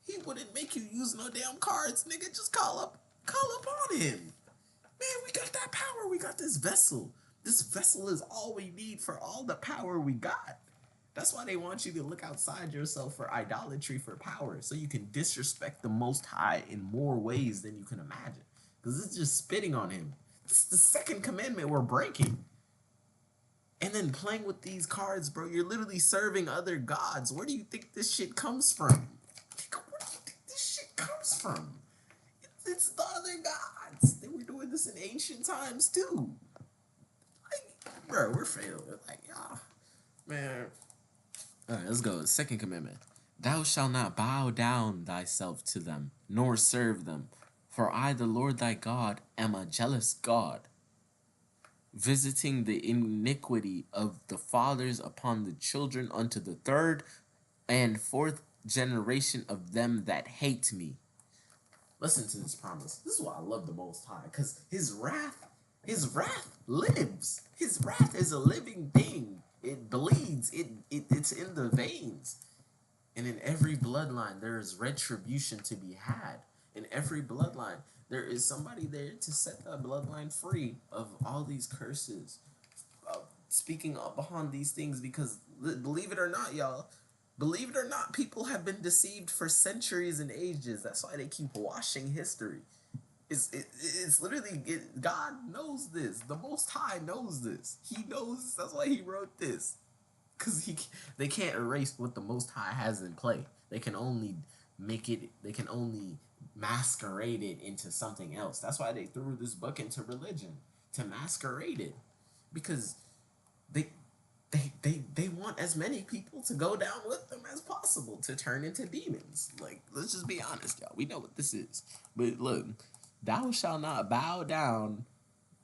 S3: he wouldn't make you use no damn cards, nigga. Just call upon him. Man, we got that power. We got this vessel. This vessel is all we need for all the power we got. That's why they want you to look outside yourself for idolatry, for power, so you can disrespect the Most High in more ways than you can imagine. Because it's just spitting on him. This is the second commandment we're breaking. And then playing with these cards, bro, you're literally serving other gods. Where do you think this shit comes from? Where do you think this shit comes from? It's the other gods. They were doing this in ancient times too. Like, bro, we're failing. Like, y'all, man. All right, let's go. Second commandment. Thou shalt not bow down thyself to them, nor serve them. For I, the Lord thy God, am a jealous God, visiting the iniquity of the fathers upon the children unto the third and fourth generation of them that hate me. Listen to this promise. This is why I love the Most High, because his wrath lives. His wrath is a living thing. It bleeds. It's in the veins. And in every bloodline, there is retribution to be had. In every bloodline, there is somebody there to set that bloodline free of all these curses. Speaking up behind these things, because believe it or not, y'all, believe it or not, people have been deceived for centuries and ages. That's why they keep washing history. It's literally God knows this. The Most High knows this. He knows. That's why He wrote this. Because they can't erase what the Most High has in play. They can only make it. They can only masquerade it into something else. That's why they threw this book into religion, to masquerade it, because they they want as many people to go down with them as possible, to turn into demons. Like, let's just be honest, y'all. We know what this is. But look, thou shalt not bow down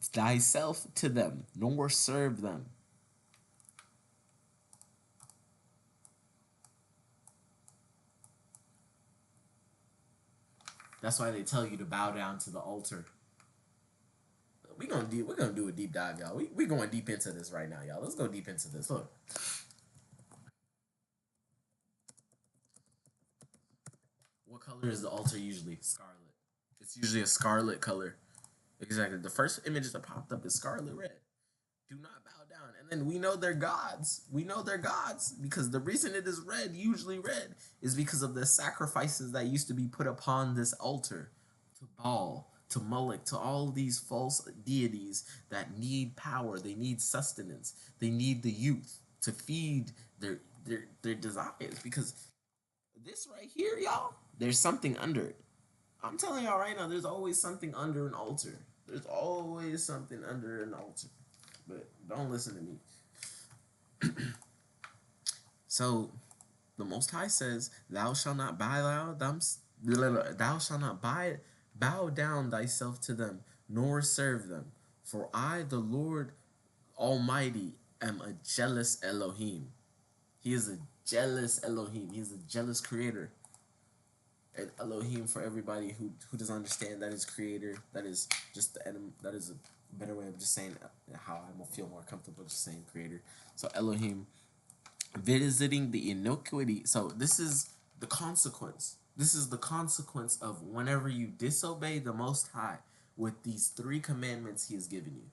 S3: thyself to them, nor serve them. That's why they tell you to bow down to the altar. We're gonna do a deep dive, y'all. We're going deep into this right now, y'all. Let's go deep into this. Look. What color is the altar usually? Scarlet. It's usually a scarlet color.
S1: Exactly. The first image that popped up is scarlet red. Do not bow down. And then we know they're gods. We know they're gods because the reason it is red, usually red, is because of the sacrifices that used to be put upon this altar to Baal, to Moloch, to all these false deities that need power. They need sustenance. They need the youth to feed their desires. Because this right here, y'all, there's something under it. I'm telling y'all right now, there's always something under an altar. There's always something under an altar. But don't listen to me. So the Most High says, "Thou shalt not thou shalt not bow down thyself to them, nor serve them. For I, the Lord Almighty, am a jealous Elohim." He is a jealous Elohim. He is a jealous creator. And Elohim, for everybody who doesn't understand, that is creator. That is just that is a better way of just saying how I will feel more comfortable just saying creator. So Elohim, visiting the iniquity. So this is the consequence. This is the consequence of whenever you disobey the Most High with these three commandments He has given you.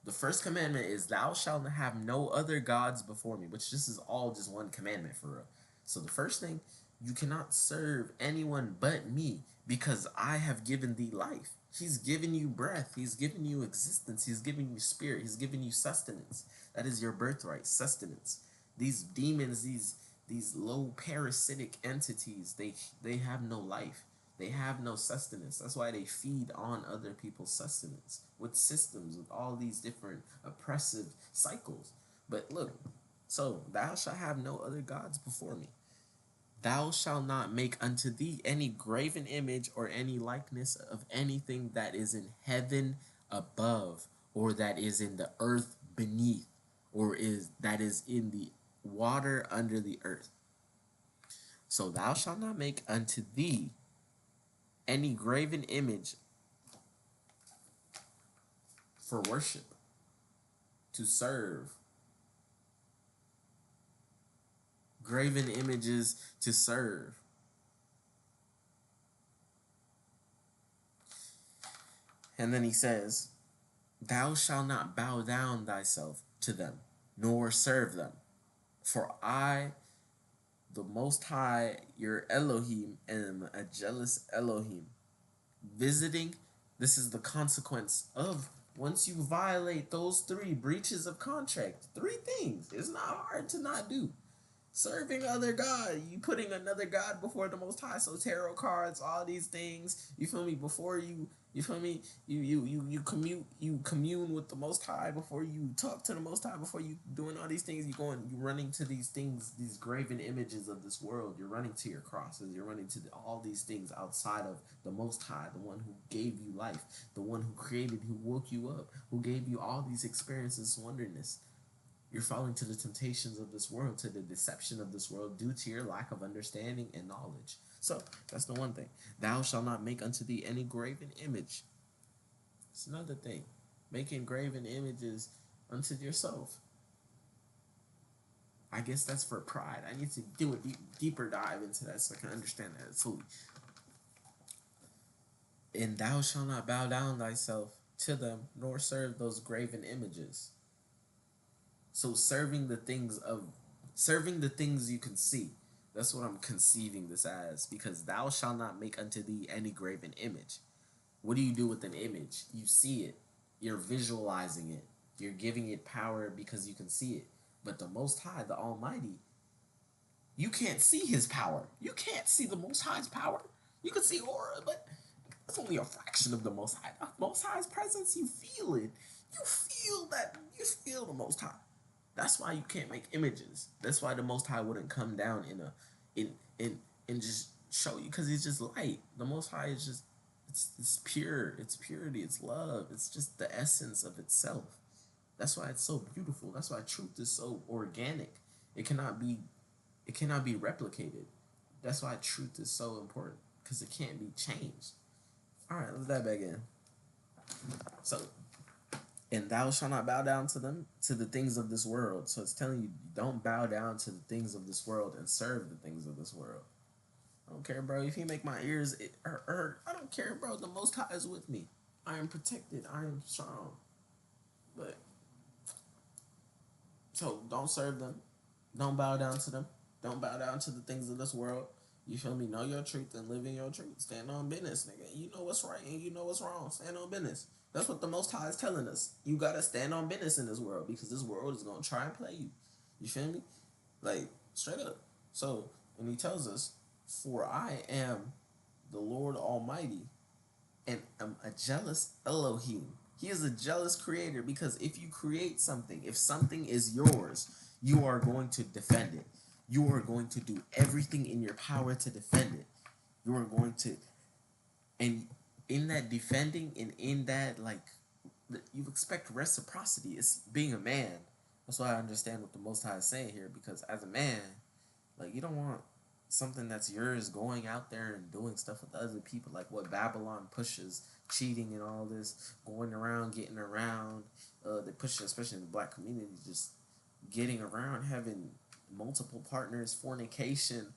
S1: The first commandment is, "Thou shalt have no other gods before me," which this is all just one commandment for real. So the first thing, you cannot serve anyone but me because I have given thee life. He's given you breath. He's given you existence. He's given you spirit. He's given you sustenance. That is your birthright, sustenance. These demons, these low parasitic entities, they have no life. They have no sustenance. That's why they feed on other people's sustenance with systems, with all these different oppressive cycles. But look, so thou shalt have no other gods before me. Thou shalt not make unto thee any graven image or any likeness of anything that is in heaven above, or that is in the earth beneath, or is that is in the water under the earth. So thou shalt not make unto thee any graven image for worship, to serve. Graven images to serve. And then he says, "Thou shalt not bow down thyself to them, nor serve them. For I, the Most High, your Elohim, am a jealous Elohim." Visiting, this is the consequence of once you violate those three breaches of contract. Three things. It's not hard to not do. Serving other God, you putting another God before the Most High. So tarot cards, all these things, you feel me? Before you feel me? You commune with the Most High before you talk to the Most High. Before you doing all these things, you running to these things, these graven images of this world. You're running to your crosses. You're running to all these things outside of the Most High, the one who gave you life, the one who created, who woke you up, who gave you all these experiences, wonderness. You're falling to the temptations of this world, to the deception of this world, due to your lack of understanding and knowledge. So, that's the one thing. Thou shalt not make unto thee any graven image. It's another thing. Making graven images unto yourself. I guess that's for pride. I need to do a deeper dive into that so I can understand that fully. "And thou shalt not bow down thyself to them, nor serve those graven images." So serving the things you can see. That's what I'm conceiving this as, because "thou shalt not make unto thee any graven image." What do you do with an image? You see it. You're visualizing it. You're giving it power because you can see it. But the Most High, the Almighty, you can't see His power. You can't see the Most High's power. You can see aura, but it's only a fraction of the Most High. The Most High's presence, you feel it. You feel that. You feel the Most High. That's why you can't make images. That's why the Most High wouldn't come down in just show you, because He's just light. The Most High is just it's pure. It's purity. It's love. It's just the essence of itself. That's why it's so beautiful. That's why truth is so organic. It cannot be replicated. That's why truth is so important, because it can't be changed. All right, let's dive back in. So, "And thou shalt not bow down to them, to the things of this world." So it's telling you, don't bow down to the things of this world and serve the things of this world. I don't care, bro. If you make my ears hurt, I don't care, bro. The Most High is with me. I am protected. I am strong. But so don't serve them. Don't bow down to them. Don't bow down to the things of this world. You feel me? Know your truth and live in your truth. Stand on business, nigga. You know what's right and you know what's wrong. Stand on business. That's what the Most High is telling us. You gotta stand on business in this world because this world is gonna try and play you. You feel me? Like straight up. So, and he tells us, "For I am the Lord Almighty, and am a jealous Elohim." He is a jealous creator because if you create something, if something is yours, you are going to defend it. You are going to do everything in your power to defend it. You are going to, and in that defending and in that, like, you expect reciprocity. It's being a man. That's why I understand what the Most High is saying here because as a man, like, you don't want something that's yours going out there and doing stuff with other people, like what Babylon pushes, cheating and all this, going around, getting around. They push, especially in the black community, just getting around, having multiple partners, fornication.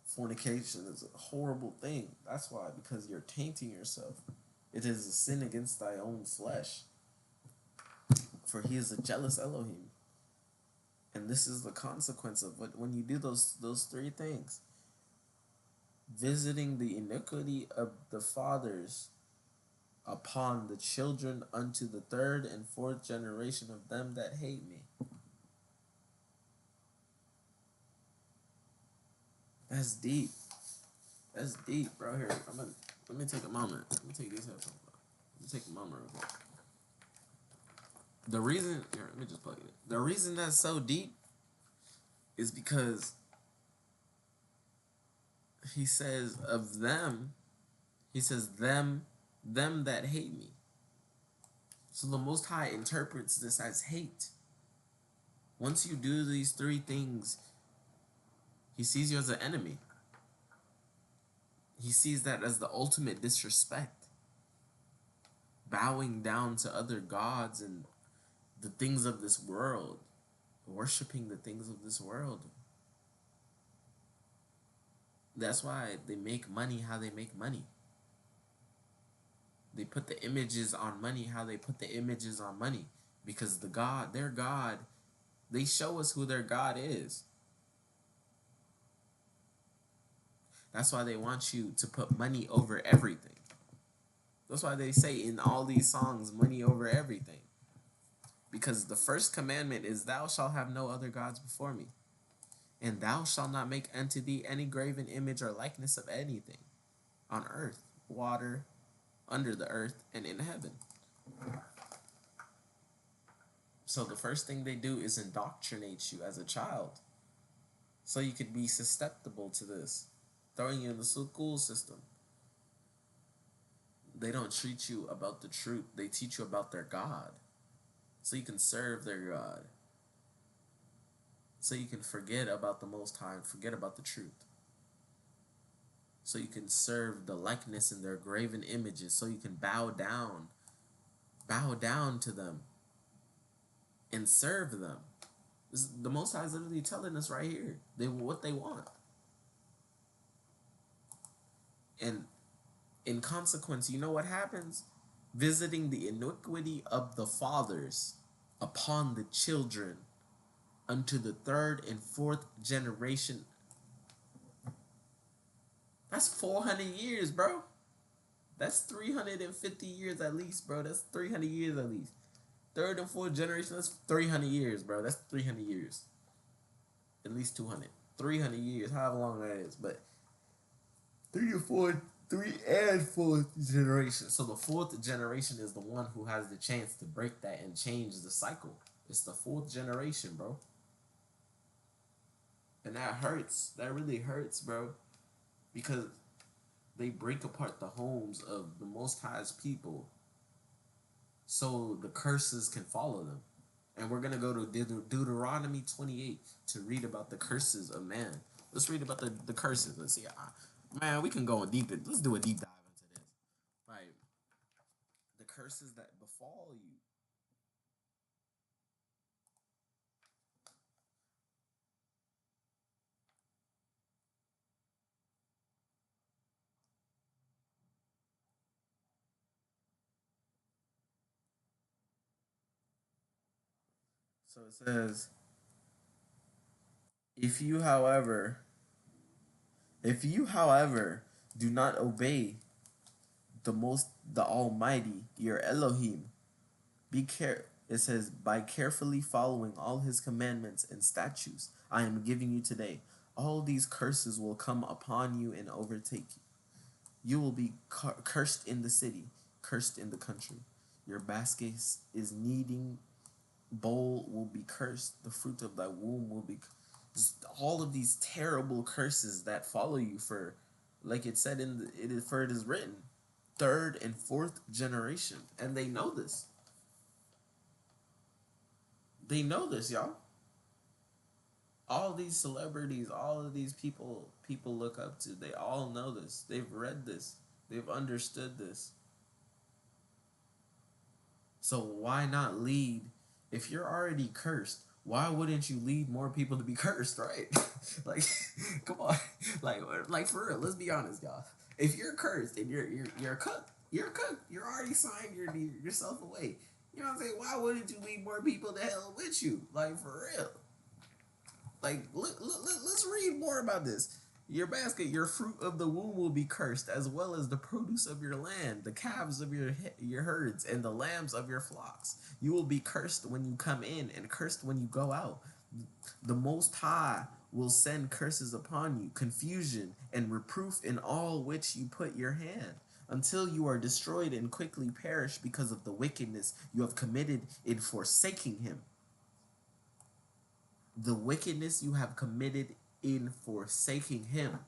S1: Fornication is a horrible thing. That's why, because you're tainting yourself. It is a sin against thy own flesh. For he is a jealous Elohim. And this is the consequence of what when you do those three things. Visiting the iniquity of the fathers upon the children unto the third and fourth generation of them that hate me. That's deep. That's deep, bro. Here, let me take a moment. Let me take these headphones off. Let me take a moment real quick. The reason here, let me just plug it in. The reason that's so deep is because he says of them, he says them that hate me. So the Most High interprets this as hate. Once you do these three things, he sees you as an enemy. He sees that as the ultimate disrespect. Bowing down to other gods and the things of this world. Worshipping the things of this world. That's why they make money how they make money. They put the images on money how they put the images on money. Because their God, they show us who their God is. That's why they want you to put money over everything. That's why they say in all these songs, money over everything. Because the first commandment is, thou shalt have no other gods before me. And thou shalt not make unto thee any graven image or likeness of anything on earth, water, under the earth, and in heaven. So the first thing they do is indoctrinate you as a child. So you could be susceptible to this. Throwing you in the school system. They don't treat you about the truth. They teach you about their God. So you can serve their God. So you can forget about the Most High and forget about the truth. So you can serve the likeness in their graven images. So you can bow down to them and serve them. The Most High is literally telling us right here what they want. And in consequence, you know what happens? Visiting the iniquity of the fathers upon the children unto the third and fourth generation. That's 400 years, bro. That's 350 years at least, bro. That's 300 years at least. Third and fourth generation, that's 300 years, bro. That's 300 years. At least 200. 300 years, however long that is. But 3 and fourth generation. So the fourth generation is the one who has the chance to break that and change the cycle. It's the fourth generation, bro. And that hurts. That really hurts, bro. Because they break apart the homes of the Most High's people so the curses can follow them. And we're going to go to Deuteronomy 28 to read about the curses of man. Let's read about the curses. Let's see. Man, we can go deep. Let's do a deep dive into this. Right. The curses that befall you.
S3: So it says, if you, however, if you, however, do not obey the Almighty, your Elohim, be care. It says, by carefully following all His commandments and statutes I am giving you today, all these curses will come upon you and overtake you. You will be cursed in the city, cursed in the country. Your basket is kneading bowl will be cursed. The fruit of thy womb will be. Just all of these terrible curses that follow you for, like it said in for it is written, third and fourth generation, and they know this. They know this, y'all. All these celebrities, all of these people look up to, they all know this. They've read this. They've understood this. So why not lead? If you're already cursed, why wouldn't you lead more people to be cursed, right? Like, come on, like for real. Let's be honest, y'all. If you're cursed and you're cooked, you're cooked. You're already signed yourself away. You know what I'm saying? Why wouldn't you lead more people to hell with you? Like for real. Like let's read more about this. Your basket, your fruit of the womb will be cursed, as well as the produce of your land, the calves of your herds, and the lambs of your flocks. You will be cursed when you come in, and cursed when you go out. The Most High will send curses upon you, confusion and reproof in all which you put your hand, until you are destroyed and quickly perish because of the wickedness you have committed in forsaking Him. The wickedness you have committed in forsaking Him.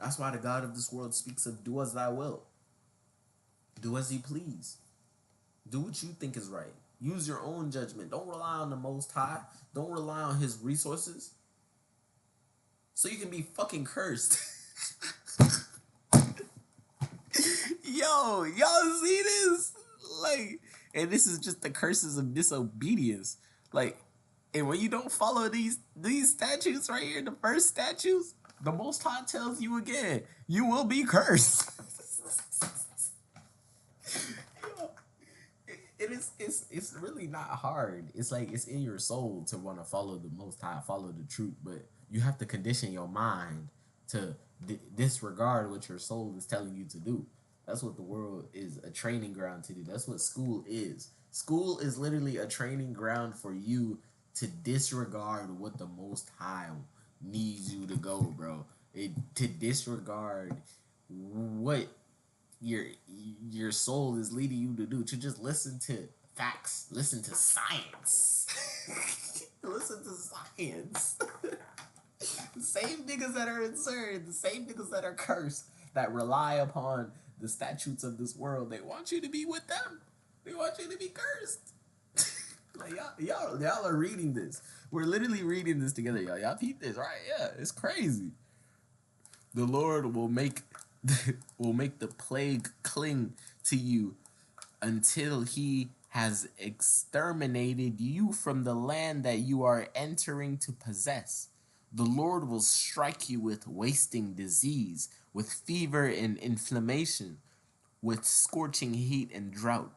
S3: That's why the God of this world speaks of do as thou wilt. Do as you please. Do what you think is right. Use your own judgment. Don't rely on the Most High. Don't rely on His resources. So you can be fucking cursed. Yo, y'all see this? Like, and this is just the curses of disobedience. Like, and when you don't follow these statutes right here, the first statutes, the Most High tells you again, you will be cursed. It's really not hard. It's like it's in your soul to want to follow the Most High, follow the truth, but you have to condition your mind to disregard what your soul is telling you to do. That's what the world is a training ground to do. That's what school is. School is literally a training ground for you to disregard what the Most High needs you to go, bro. To disregard what your soul is leading you to do, to just listen to facts, listen to science. Listen to science. The same niggas that are absurd, the same niggas that are cursed, that rely upon the statutes of this world, they want you to be with them. They want you to be cursed. Like y'all are reading this. We're literally reading this together, y'all. Y'all peep this, right? Yeah, it's crazy. The Lord will make the plague cling to you until He has exterminated you from the land that you are entering to possess. The Lord will strike you with wasting disease, with fever and inflammation, with scorching heat and drought,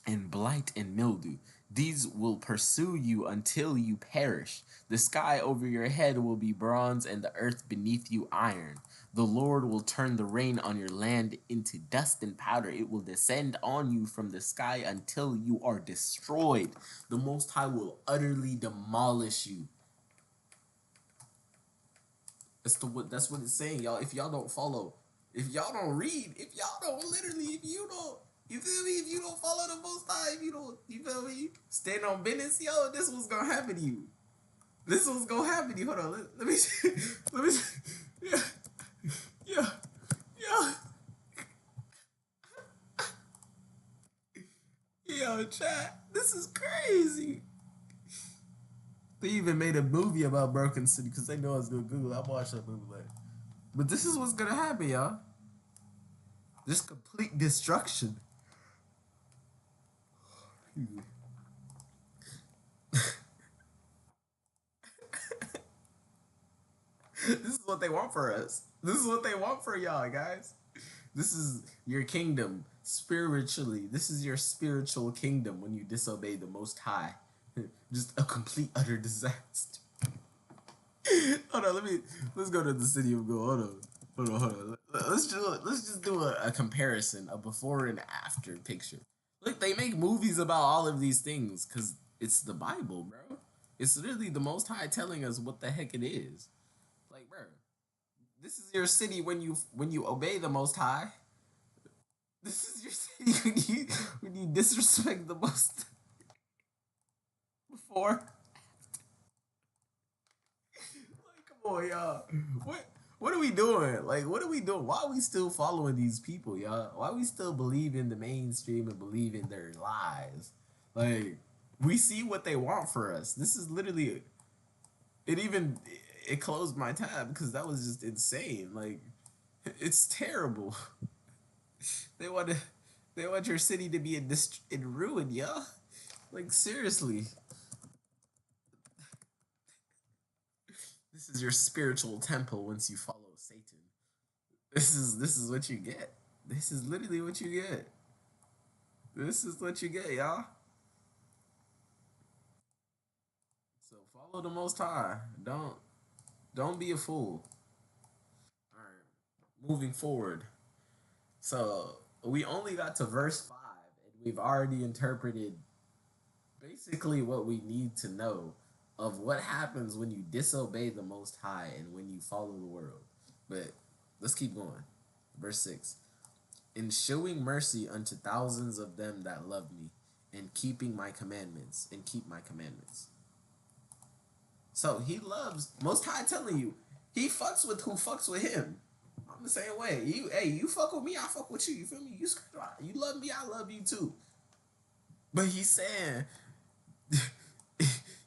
S3: and blight and mildew. These will pursue you until you perish. The sky over your head will be bronze, and the earth beneath you iron. The Lord will turn the rain on your land into dust and powder. It will descend on you from the sky until you are destroyed. The Most High will utterly demolish you. That's what it's saying, y'all. If y'all don't follow, if y'all don't read, if y'all don't literally, if you don't, you feel me? If you don't follow the Most High, if you don't, you feel me? Stand on business, yo. This was gonna happen to you. This was gonna happen to you. Hold on, let me, let me, yeah, yeah, yeah. Yo, chat. This is crazy. They even made a movie about Broken City because they know I was doing Google. I'll watch that movie later. But this is what's gonna happen, y'all. Just complete destruction. This is what they want for us. This is what they want for y'all, guys.
S1: This is your kingdom spiritually. This is your spiritual kingdom when you disobey the Most High. Just a complete utter disaster. Hold on, let's go to the city of gold. Hold on. Let's just do a comparison, a before and after picture. Look, they make movies about all of these things because it's the Bible, bro. It's literally the Most High telling us what the heck it is. Like, bro, this is your city when you obey the Most High. This is your city when you disrespect the Most before. Like, come on, y'all. What are we doing? Like, what are we doing? Why are we still following these people, y'all? Why we still believe in the mainstream and believe in their lies? Like, we see what they want for us. This is literally it. Even it closed my tab because that was just insane. Like, it's terrible. They want to, they want your city to be in ruin, y'all. Like, seriously. This is your spiritual temple once you follow Satan. This is what you get. This is literally what you get. This is what you get, y'all. So follow the Most High. Don't be a fool. All right, moving forward. So we only got to verse 5, and we've already interpreted basically what we need to know of what happens when you disobey the Most High and when you follow the world. But let's keep going. Verse 6. In showing mercy unto thousands of them that love me, and keeping my commandments, and keep my commandments. So he loves Most High telling you, he fucks with who fucks with him. I'm the same way. You fuck with me, I fuck with you. You feel me? You love me, I love you too. But he's saying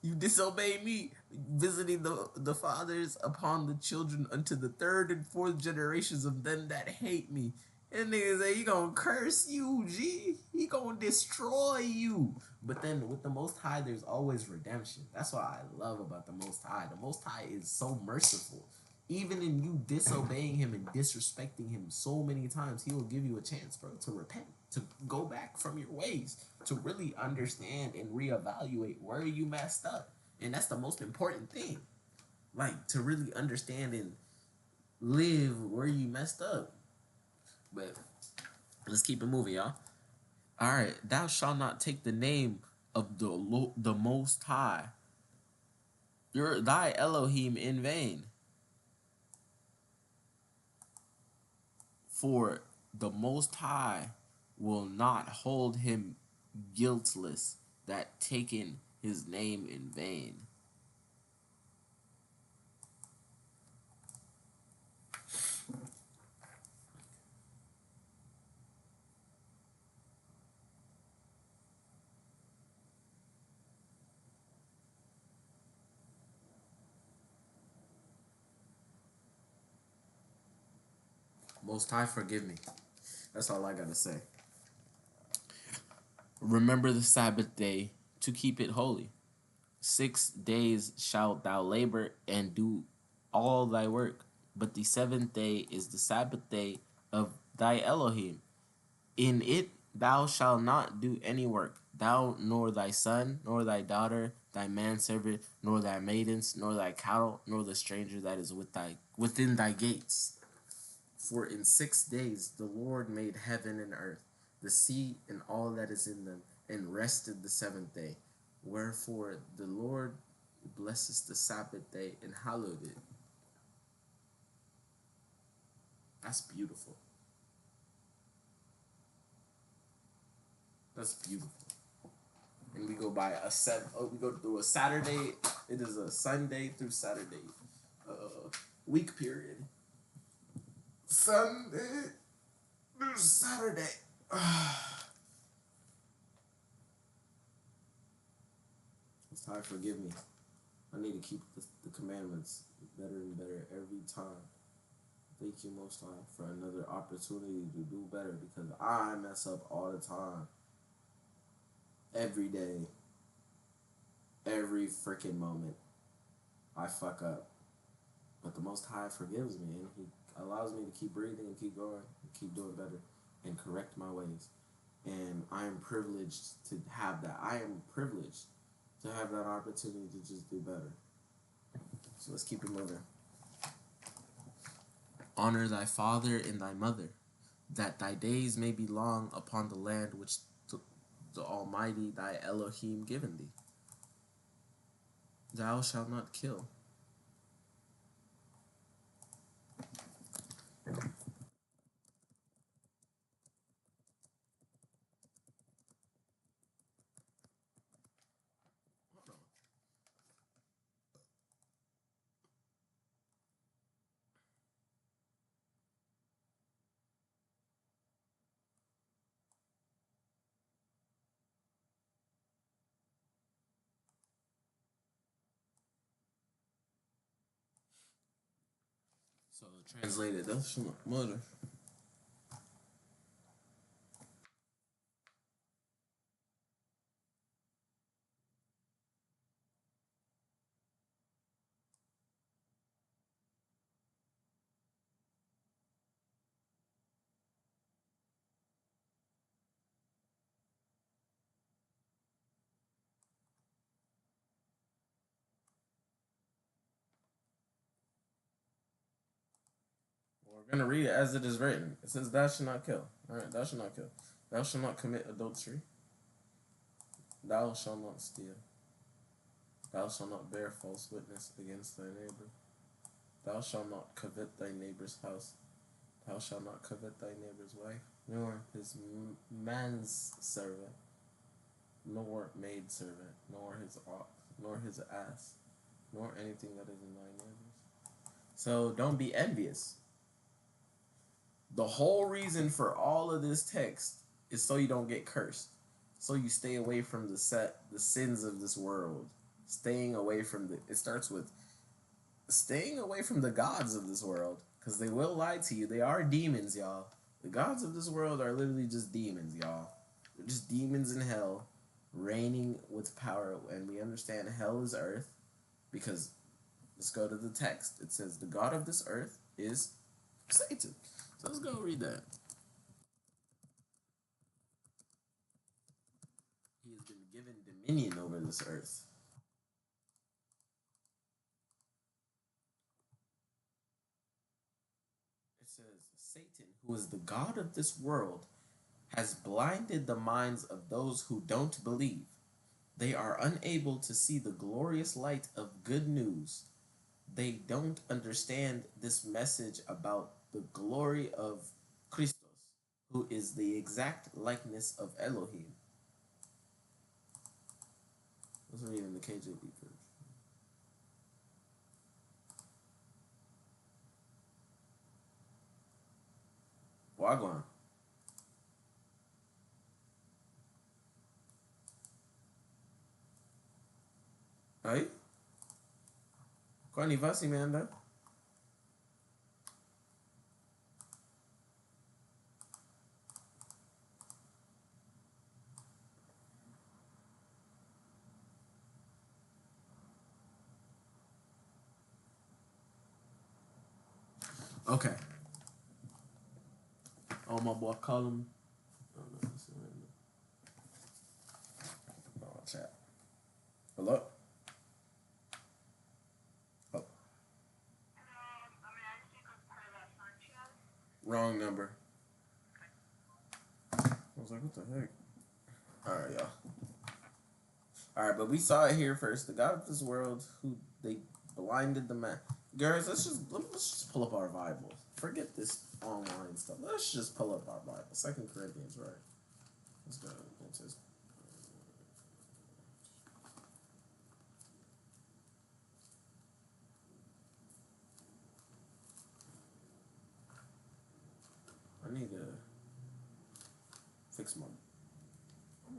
S1: you disobey me, visiting the fathers upon the children unto the third and fourth generations of them that hate me. And niggas say he gonna curse you, G. He gonna destroy you. But then with the Most High, there's always redemption. That's what I love about the Most High. The Most High is so merciful. Even in you disobeying him and disrespecting him so many times, he will give you a chance, bro, to repent, to go back from your ways, to really understand and reevaluate where you messed up. And that's the most important thing. Like, to really understand and live where you messed up. But let's keep it moving, y'all. All right, thou shalt not take the name of the Most High, thy Elohim, in vain. For the Most High will not hold him guiltless that taken his name in vain. Most High, forgive me. That's all I gotta say. Remember the Sabbath day to keep it holy. 6 days shalt thou labor and do all thy work, but the seventh day is the Sabbath day of thy Elohim. In it thou shalt not do any work, thou nor thy son, nor thy daughter, thy manservant, nor thy maidens, nor thy cattle, nor the stranger that is within thy gates. For in 6 days the Lord made heaven and earth, the sea and all that is in them, and rested the seventh day. Wherefore the Lord blesses the Sabbath day and hallowed it. That's beautiful. That's beautiful. And we go by we go through a Saturday. It is a Sunday through Saturday week period. Sunday through Saturday. It's time. Forgive me. I need to keep the commandments better and better every time. Thank you, Most High, for another opportunity to do better because I mess up all the time. Every day. Every freaking moment. I fuck up. But the Most High forgives me and allows me to keep breathing and keep going and keep doing better and correct my ways. And I am privileged to have that. I am privileged to have that opportunity to just do better. So let's keep it moving. Honor thy father and thy mother, that thy days may be long upon the land which the Almighty thy Elohim given thee. Thou shalt not kill. So translated, thou shalt not murder. We're gonna read it as it is written. It says, "Thou shalt not kill." All right, thou shalt not kill. Thou shalt not commit adultery. Thou shalt not steal. Thou shalt not bear false witness against thy neighbor. Thou shalt not covet thy neighbor's house. Thou shalt not covet thy neighbor's wife, nor his man's servant, nor maid servant, nor his ox, nor his ass, nor anything that is in thy neighbor's. So don't be envious. The whole reason for all of this text is so you don't get cursed. So you stay away from the sins of this world. Staying away from it starts with staying away from the gods of this world, because they will lie to you. They are demons, y'all. The gods of this world are literally just demons, y'all. They're just demons in hell, reigning with power. And we understand hell is earth, because let's go to the text. It says the god of this earth is Satan. So let's go read that. He has been given dominion over this earth. It says, Satan, who is the god of this world, has blinded the minds of those who don't believe. They are unable to see the glorious light of good news. They don't understand this message about the glory of Christos, who is the exact likeness of Elohim. Let's read in the KJV version. Wagwan. Aí? Kwani vasi manda? Okay. Oh, my boy, call him. Oh, no, oh, chat. Hello? Oh. Wrong number. I was like, what the heck? Alright, y'all. Alright, but we saw it here first. The God of this world, who they blinded the man. Girls, let's just pull up our Bible. Forget this online stuff. Let's just pull up our Bible. 2 Corinthians, right? Let's go. It says, I need to fix my. I'm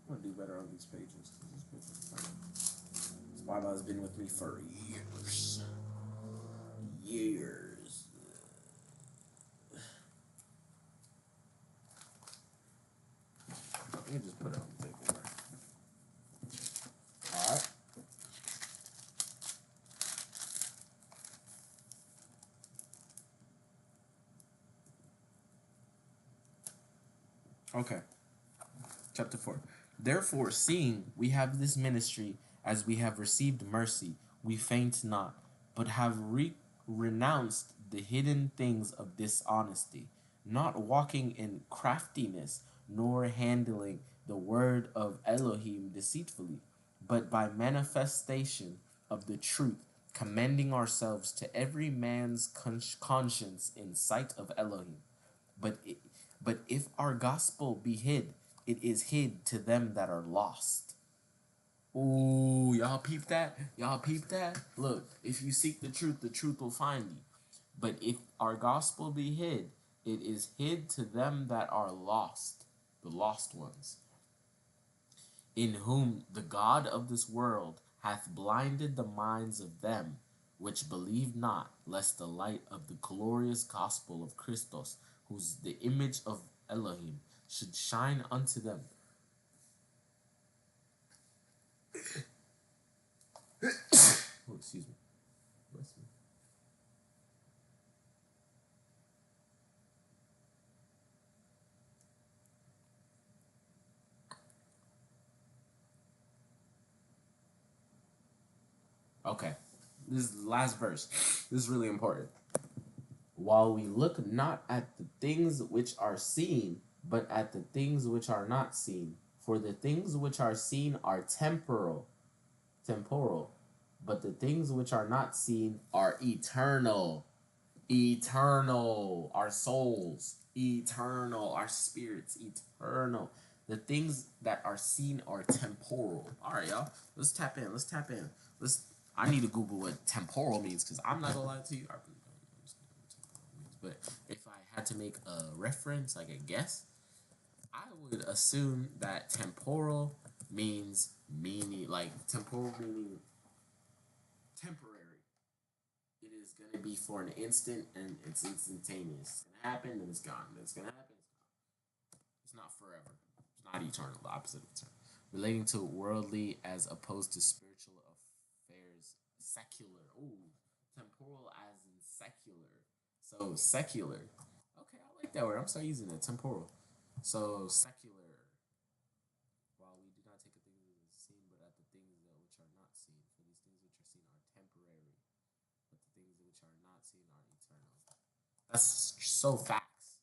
S1: gonna do better on these pages, because this Bible has been with me for years. Years. Let me just put it on the table. Alright. Okay. Chapter 4. Therefore, seeing we have this ministry, as we have received mercy, we faint not, but have renounced the hidden things of dishonesty, not walking in craftiness, nor handling the word of Elohim deceitfully, but by manifestation of the truth, commending ourselves to every man's conscience in sight of Elohim. But but if our gospel be hid, it is hid to them that are lost. Ooh, y'all peep that? Y'all peep that? Look, if you seek the truth will find you. But if our gospel be hid, it is hid to them that are lost, the lost ones, in whom the God of this world hath blinded the minds of them which believe not, lest the light of the glorious gospel of Christos, who's the image of Elohim, should shine unto them. Oh, excuse me. Bless me. Okay, this is the last verse. This is really important. While we look not at the things which are seen, but at the things which are not seen. For the things which are seen are temporal, but the things which are not seen are eternal. Eternal. Our souls, eternal. Our spirits, eternal. The things that are seen are temporal. All right, y'all. Let's tap in. Let's tap in. Let's. I need to Google what temporal means because I'm not gonna lie to you. I really don't understand what temporal means. But if I had to make a reference, like a guess, I would assume that temporal means meaning, like temporal meaning temporary. It is going to be for an instant and it's instantaneous. It's going to happen and it's gone. It's going to happen. It's not forever. It's not eternal. The opposite of eternal. Relating to worldly as opposed to spiritual affairs. Secular. Ooh, temporal as in secular. So secular. Okay, I like that word. I'm start using it. Temporal. So secular. While we do not take a thing that is seen, but at the things that which are not seen. For these things which are seen are temporary, but the things which are not seen are eternal. That's so facts.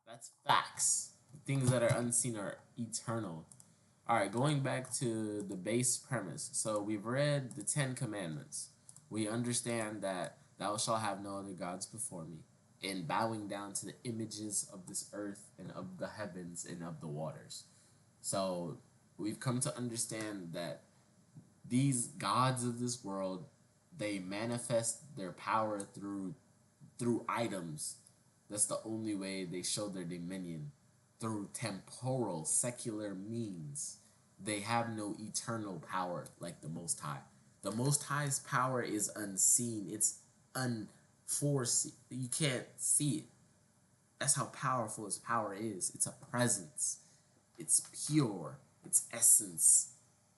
S1: That's facts. The things that are unseen are eternal. All right, going back to the base premise. So we've read the 10 Commandments. We understand that thou shalt have no other gods before me, and bowing down to the images of this earth and of the heavens and of the waters. So we've come to understand that these gods of this world, they manifest their power through items. That's the only way they show their dominion, through temporal secular means. They have no eternal power like the Most High. The Most High's power is unseen. It's unforeseen. You can't see it. That's how powerful his power is. It's a presence. It's pure. It's essence.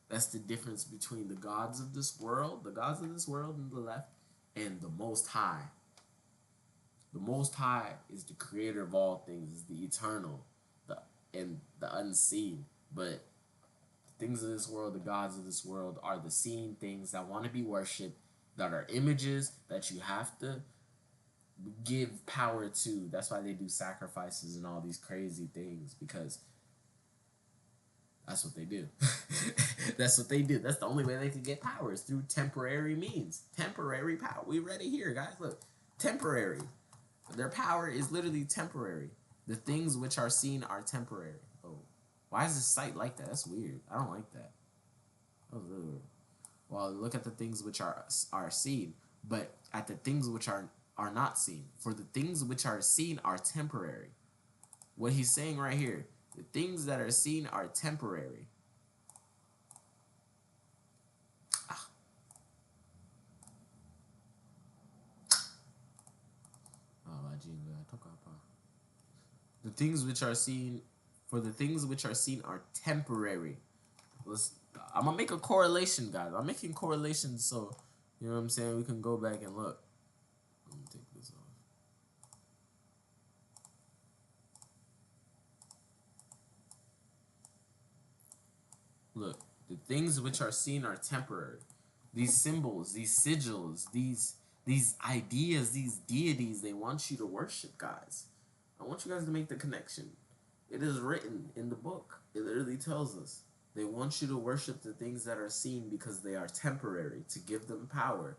S1: That's the difference between the gods of this world, on the left, and the Most High. The Most High is the creator of all things, is the eternal, the unseen. But the things of this world, the gods of this world, are the seen things that want to be worshipped, that are images that you have to give power to. That's why they do sacrifices and all these crazy things, because that's what they do. That's what they do. That's the only way they can get power is through temporary means. Temporary power. We read it here, guys. Look, temporary. Their power is literally temporary. The things which are seen are temporary. Oh, why is this site like that? That's weird. I don't like that. That was really weird. Well, look at the things which are seen, but at the things which are not seen. For the things which are seen are temporary. What he's saying right here, the things that are seen are temporary. The things which are seen, for the things which are seen are temporary. I'm gonna make a correlation, guys. I'm making correlations, so you know what I'm saying. We can go back and look. Let me take this off. Look, the things which are seen are temporary. These symbols, these sigils, these ideas, these deities, they want you to worship, guys. I want you guys to make the connection. It is written in the book. It literally tells us. They want you to worship the things that are seen because they are temporary, to give them power.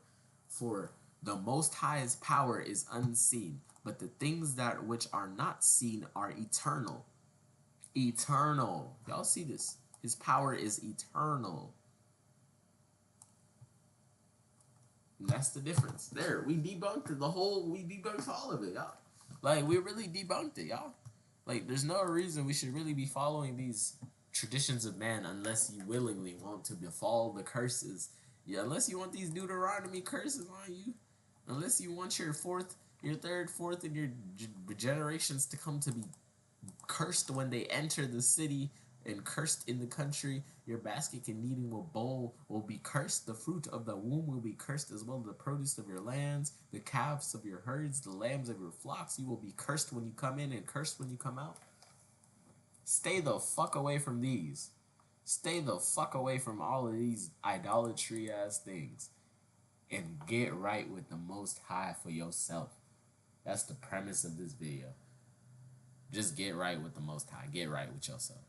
S1: For the Most High's power is unseen, but the things that which are not seen are eternal. Eternal. Y'all see this? His power is eternal. And that's the difference. There, we debunked it. We debunked all of it, y'all. Like, we really debunked it, y'all. Like, there's no reason we should really be following these traditions of man unless you willingly want to befall the curses. Yeah, unless you want these Deuteronomy curses on you. Unless you want your third, fourth, and your generations to come to be cursed when they enter the city and cursed in the country. Your basket and kneading bowl will be cursed. The fruit of the womb will be cursed, as well as the produce of your lands, the calves of your herds, the lambs of your flocks. You will be cursed when you come in and cursed when you come out. Stay the fuck away from these. Stay the fuck away from all of these idolatry ass things. And get right with the Most High for yourself. That's the premise of this video. Just get right with the Most High. Get right with yourself.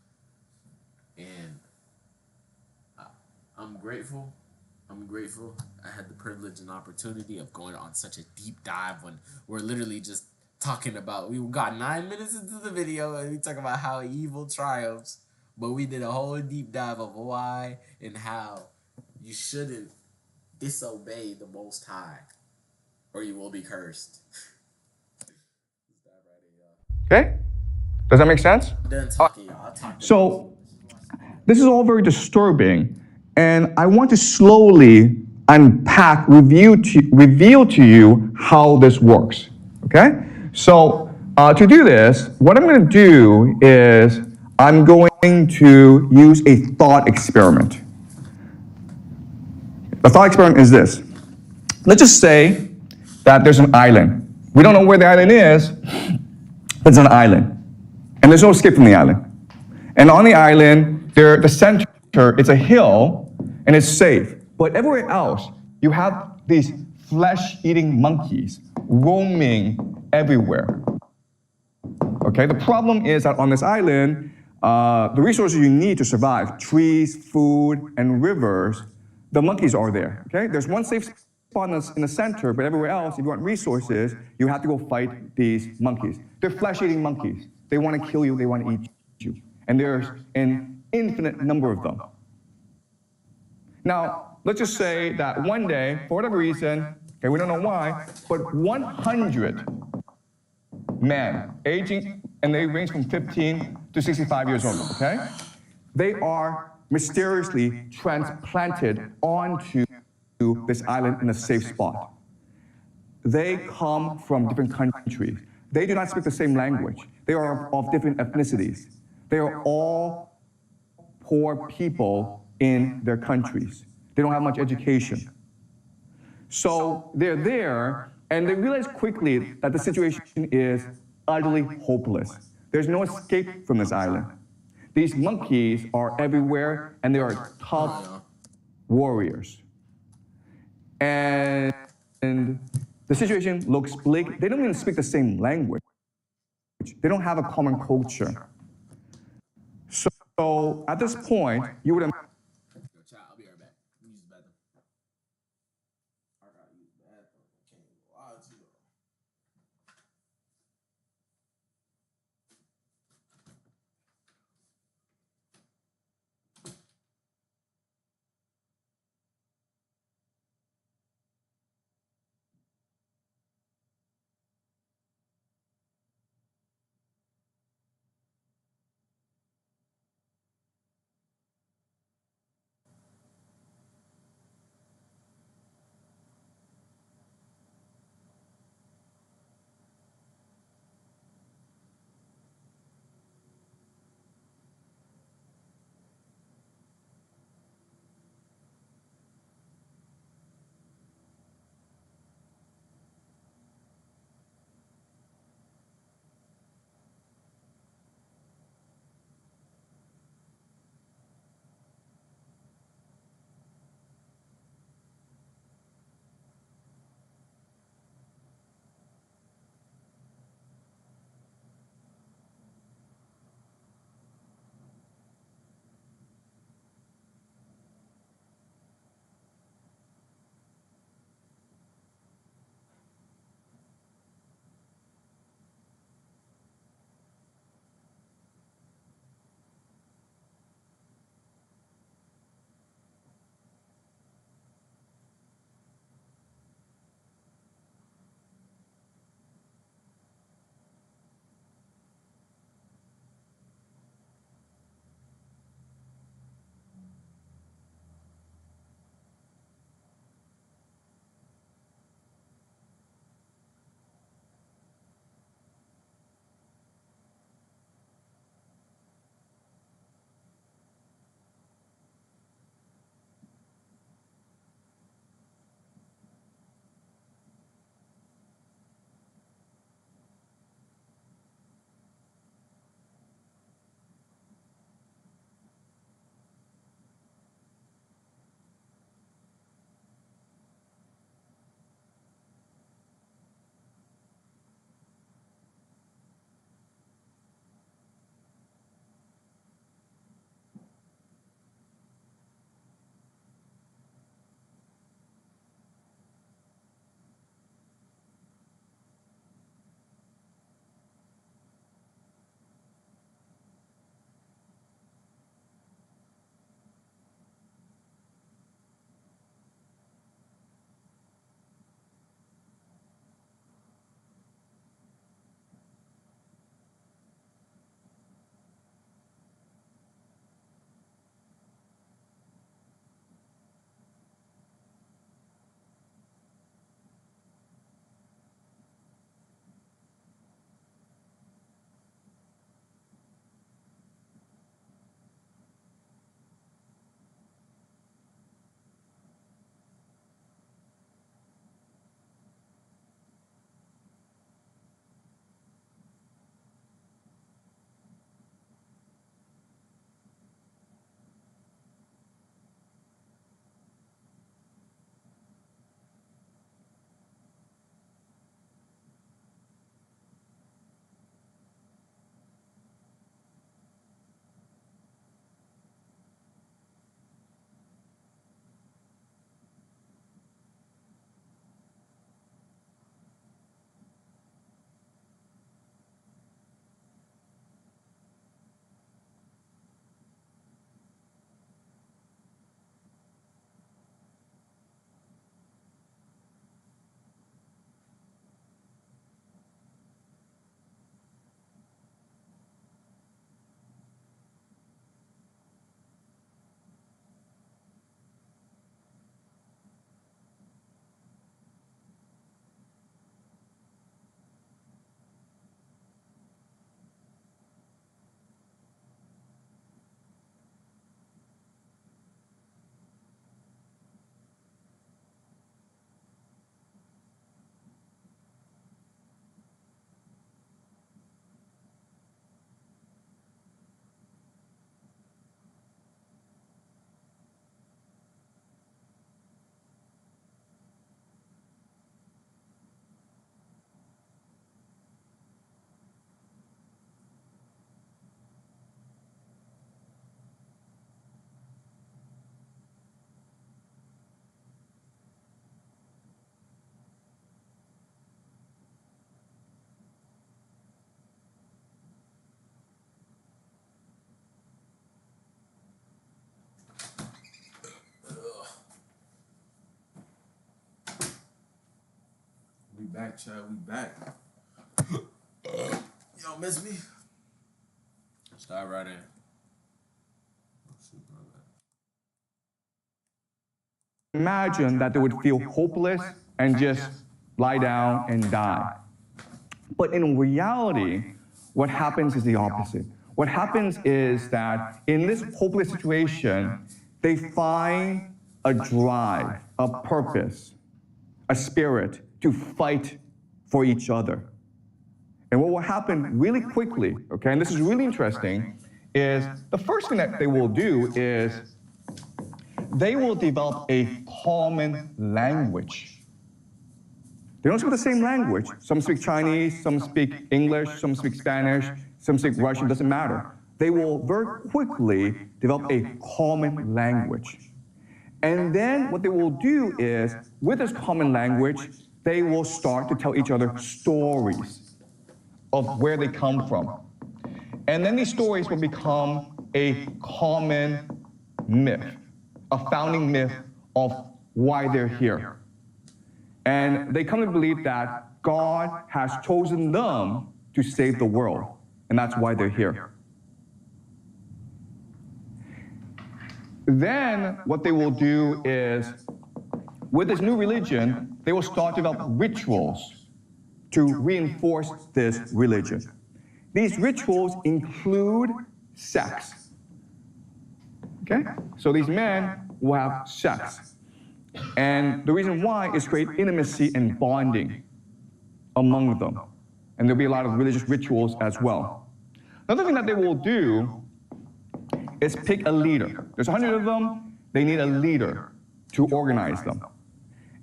S1: And I'm grateful. I'm grateful I had the privilege and opportunity of going on such a deep dive when we're literally just talking about, we got 9 minutes into the video and we talk about how evil triumphs, but we did a whole deep dive of why and how you shouldn't disobey the Most High or you will be cursed.
S2: Okay? Does that make sense?
S1: I'm done talking, y'all. I talked
S2: So, this is all very disturbing, and I want to slowly unpack, reveal to you how this works. Okay? So, to do this, what I'm going to do is I'm going to use a thought experiment. The thought experiment is this. Let's just say that there's an island. We don't know where the island is, but it's an island. And there's no escape from the island. And on the island, the center, it's a hill, and it's safe. But everywhere else, you have these flesh-eating monkeys roaming everywhere. Okay, the problem is that on this island, the resources you need to survive, trees, food, and rivers, the monkeys are there. Okay, there's one safe spot in the center, but everywhere else, if you want resources, you have to go fight these monkeys. They're flesh-eating monkeys. They want to kill you, they want to eat you. And there's an infinite number of them. Now, let's just say that one day, for whatever reason, okay, we don't know why, but 100 men, aging, and they range from 15 to 65 years old, okay? They are mysteriously transplanted onto this island in a safe spot. They come from different countries. They do not speak the same language. They are of different ethnicities. They are all poor people in their countries. They don't have much education. So they're there, and they realize quickly that the situation is utterly hopeless. There's no escape from this island. These monkeys are everywhere, and they are tough warriors. And the situation looks bleak. They don't even speak the same language. They don't have a common culture. So at this point, you would
S1: Yo, child, I'll be right back. Use the bathroom. I gotta use the bathroom. Can't lie to you.
S3: back, Chad. We back. Y'all miss me? Start right in.
S2: Imagine that they would feel hopeless and just lie down and die. But in reality, what happens is the opposite. What happens is that in this hopeless situation, they find a drive, a purpose, a spirit to fight for each other. And what will happen really quickly, okay, and this is really interesting, is the first thing that they will do is they will develop a common language. They don't speak the same language. Some speak Chinese, some speak English, some speak Spanish, some speak Russian, doesn't matter. They will very quickly develop a common language. And then what they will do is, with this common language, they will start to tell each other stories of where they come from. And then these stories will become a common myth, a founding myth of why they're here. And they come to believe that God has chosen them to save the world, and that's why they're here. Then what they will do is, with this new religion, they will start to develop rituals to reinforce this religion. These rituals include sex. Okay? So these men will have sex. And the reason why is create intimacy and bonding among them. And there'll be a lot of religious rituals as well. Another thing that they will do is pick a leader. There's 100 of them. They need a leader to organize them.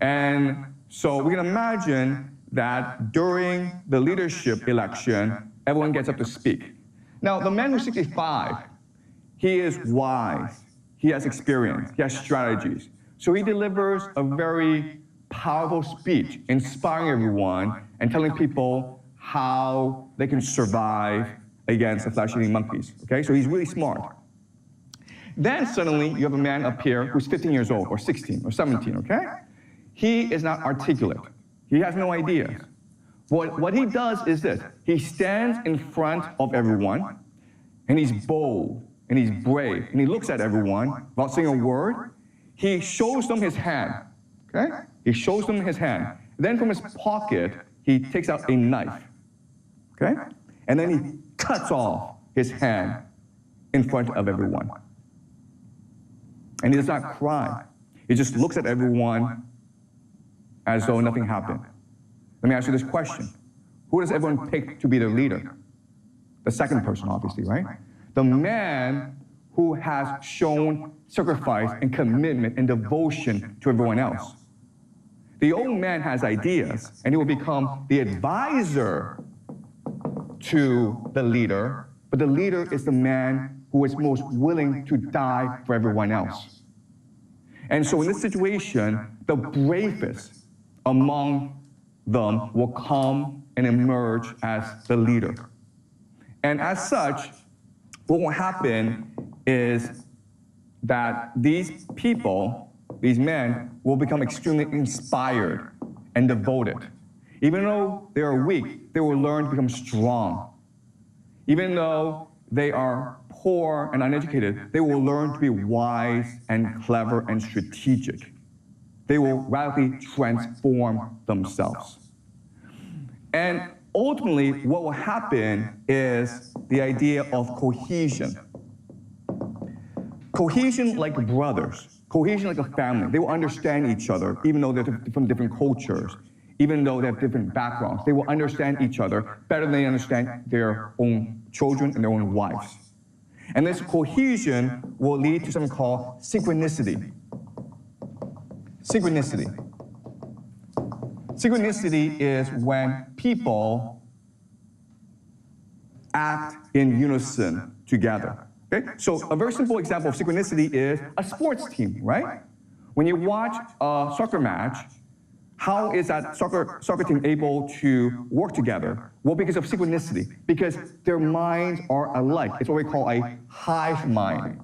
S2: And so we can imagine that during the leadership election, everyone gets up to speak. Now, the man who's 65, he is wise. He has experience. He has strategies. So he delivers a very powerful speech, inspiring everyone and telling people how they can survive against the flesh-eating monkeys. Okay, so he's really smart. Then suddenly you have a man up here who's 15 years old, or 16, or 17, okay? He is not articulate. He has no ideas. What he does is this. He stands in front of everyone, and he's bold, and he's brave, and he looks at everyone without saying a word. He shows them his hand, okay? He shows them his hand. Then from his pocket, he takes out a knife, okay? And then he cuts off his hand in front of everyone. And he does not cry. He just looks at everyone as though nothing happened. Let me ask you this question. Who does everyone pick to be their leader? The second person, obviously, right? The man who has shown sacrifice and commitment and devotion to everyone else. The old man has ideas, and he will become the advisor to the leader, but the leader is the man who is most willing to die for everyone else. And so in this situation, the bravest among them will come and emerge as the leader. And as such, what will happen is that these people, these men, will become extremely inspired and devoted. Even though they are weak, they will learn to become strong. Even though they are poor and uneducated, they will learn to be wise and clever and strategic. They will radically transform themselves. And ultimately, what will happen is the idea of cohesion. Cohesion like brothers, cohesion like a family. They will understand each other, even though they're from different cultures, even though they have different backgrounds. They will understand each other better than they understand their own children and their own wives. And this cohesion will lead to something called synchronicity. Synchronicity. Synchronicity is when people act in unison together. Okay? So a very simple example of synchronicity is a sports team, right? When you watch a soccer match, how is that soccer team able to work together? Well, because of synchronicity, because their minds are alike. It's what we call a hive mind.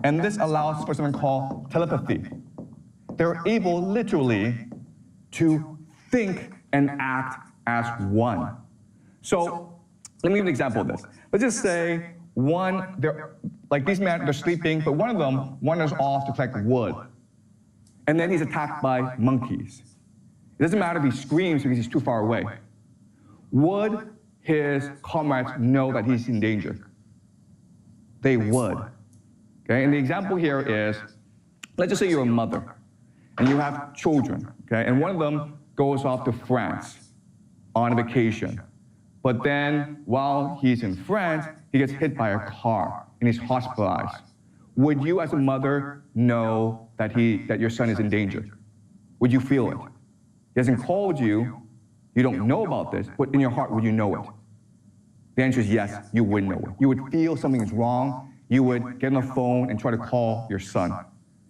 S2: And this allows for something called telepathy. They're able literally to think and act as one. So let me give an example of this. Let's just say like these men, they're sleeping, but one of them wanders off to collect wood. And then he's attacked by monkeys. It doesn't matter if he screams because he's too far away. Would his comrades know that he's in danger? They would. Okay, and the example here is, let's just say you're a mother and you have children, okay, and one of them goes off to France on vacation. But then while he's in France, he gets hit by a car and he's hospitalized. Would you as a mother know that your son is in danger? Would you feel it? He hasn't called you, you don't know about this, but in your heart, would you know it? The answer is yes, you would know it. You would feel something is wrong, you would get on the phone and try to call your son.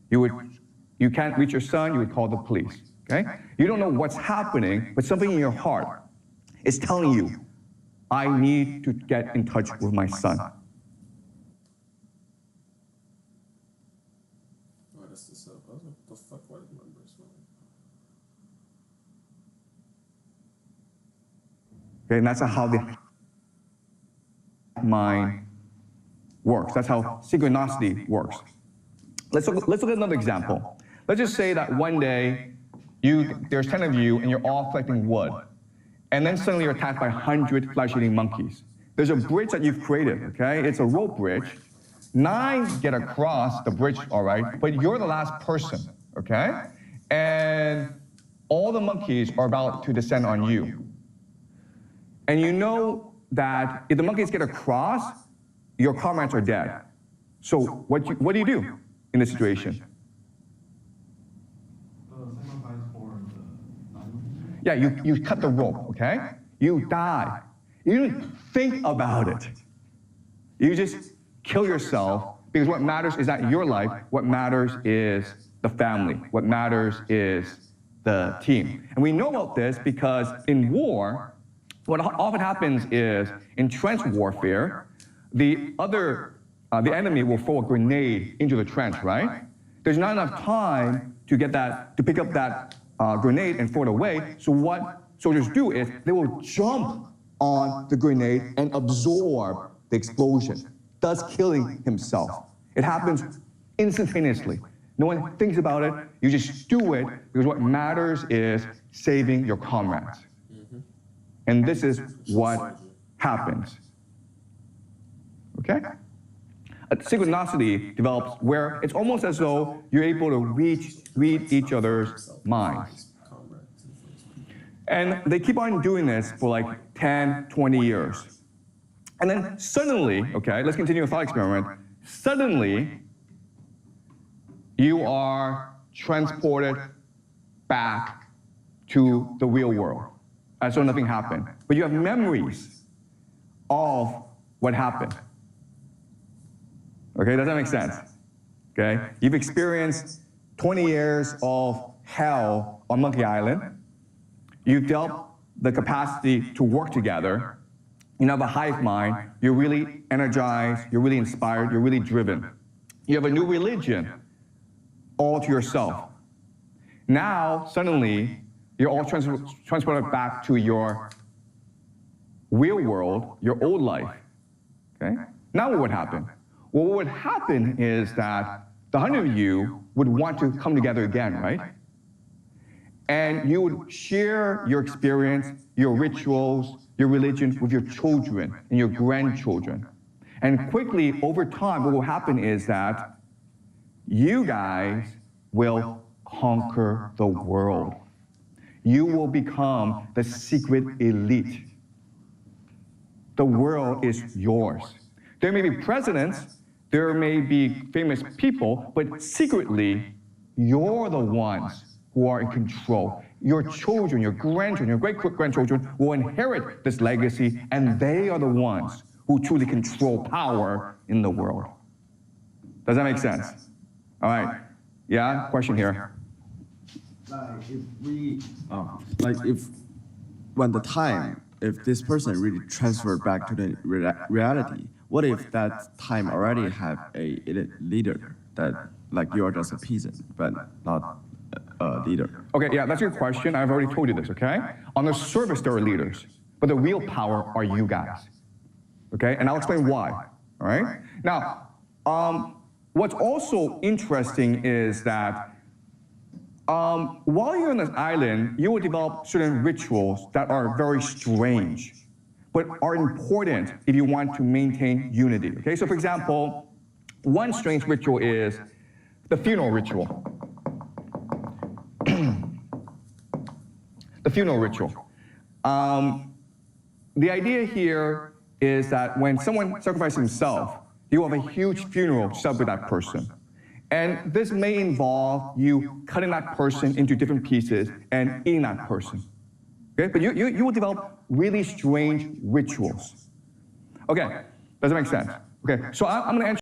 S2: You can't reach your son, you would call the police, okay? You don't know what's happening, but something in your heart is telling you, I need to get in touch with my son.
S3: What is this up? What the fuck? What is numbers?
S2: Okay, and that's how the mind works. That's how synchronicity works. Let's look at another example. Let's just say that one day there's 10 of you and you're all collecting wood. And then suddenly you're attacked by 100 flesh-eating monkeys. There's a bridge that you've created, okay? It's a rope bridge. 9 get across the bridge, all right, but you're the last person, okay? And all the monkeys are about to descend on you. And you know that if the monkeys get across, your comrades are dead. So what do you do in this situation? Yeah, you cut the rope, okay? You die. You don't think about it. You just kill yourself because what matters is not your life. What matters is the family. What matters is the team. And we know about this because in war, what often happens is in trench warfare, the enemy will throw a grenade into the trench, right? There's not enough time to pick up that grenade and throw it away. So what soldiers do is they will jump on the grenade and absorb the explosion, thus killing himself. It happens instantaneously. No one thinks about it. You just do it because what matters is saving your comrades. And this is what happens. Okay? A synchronicity develops where it's almost as though you're able to read each other's minds. And they keep on doing this for like 10, 20 years. And then suddenly, okay, let's continue a thought experiment. Suddenly, you are transported back to the real world as though nothing happened. But you have memories of what happened. Okay, does that make sense? Okay, you've experienced 20 years of hell on Monkey Island. You've developed the capacity to work together. You have a hive mind. You're really energized. You're really inspired. You're really driven. You have a new religion all to yourself. Now, suddenly, you're all transported back to your real world, your old life. Okay? Now what would happen? Well, what would happen is that the 100 of you would want to come together again, right? And you would share your experience, your rituals, your religion with your children and your grandchildren. And quickly, over time, what will happen is that you guys will conquer the world. You will become the secret elite. The world is yours. There may be presidents, there may be famous people, but secretly, you're the ones who are in control. Your children, your grandchildren, your great-grandchildren will inherit this legacy, and they are the ones who truly control power in the world. Does that make sense? All right. Yeah? Question here.
S5: If this person really transferred back to the reality, what if that time already have a leader that, like, you're just a peasant, but not the leader?
S2: Okay, yeah, that's your question. I've already told you this, okay? On the surface, there are leaders, but the real power are you guys, okay? And I'll explain why, all right? Now, what's also interesting is that while you're on this island, you will develop certain rituals that are very strange, but are important if you want to maintain unity, okay? So for example, one strange ritual is the funeral ritual. The funeral ritual. The idea here is that when someone sacrifices himself, you have a huge funeral set with that person. And this may involve you cutting that person into different pieces and eating that person. Okay? But you will develop really strange rituals. Okay, does that make sense? Okay, so I'm going to answer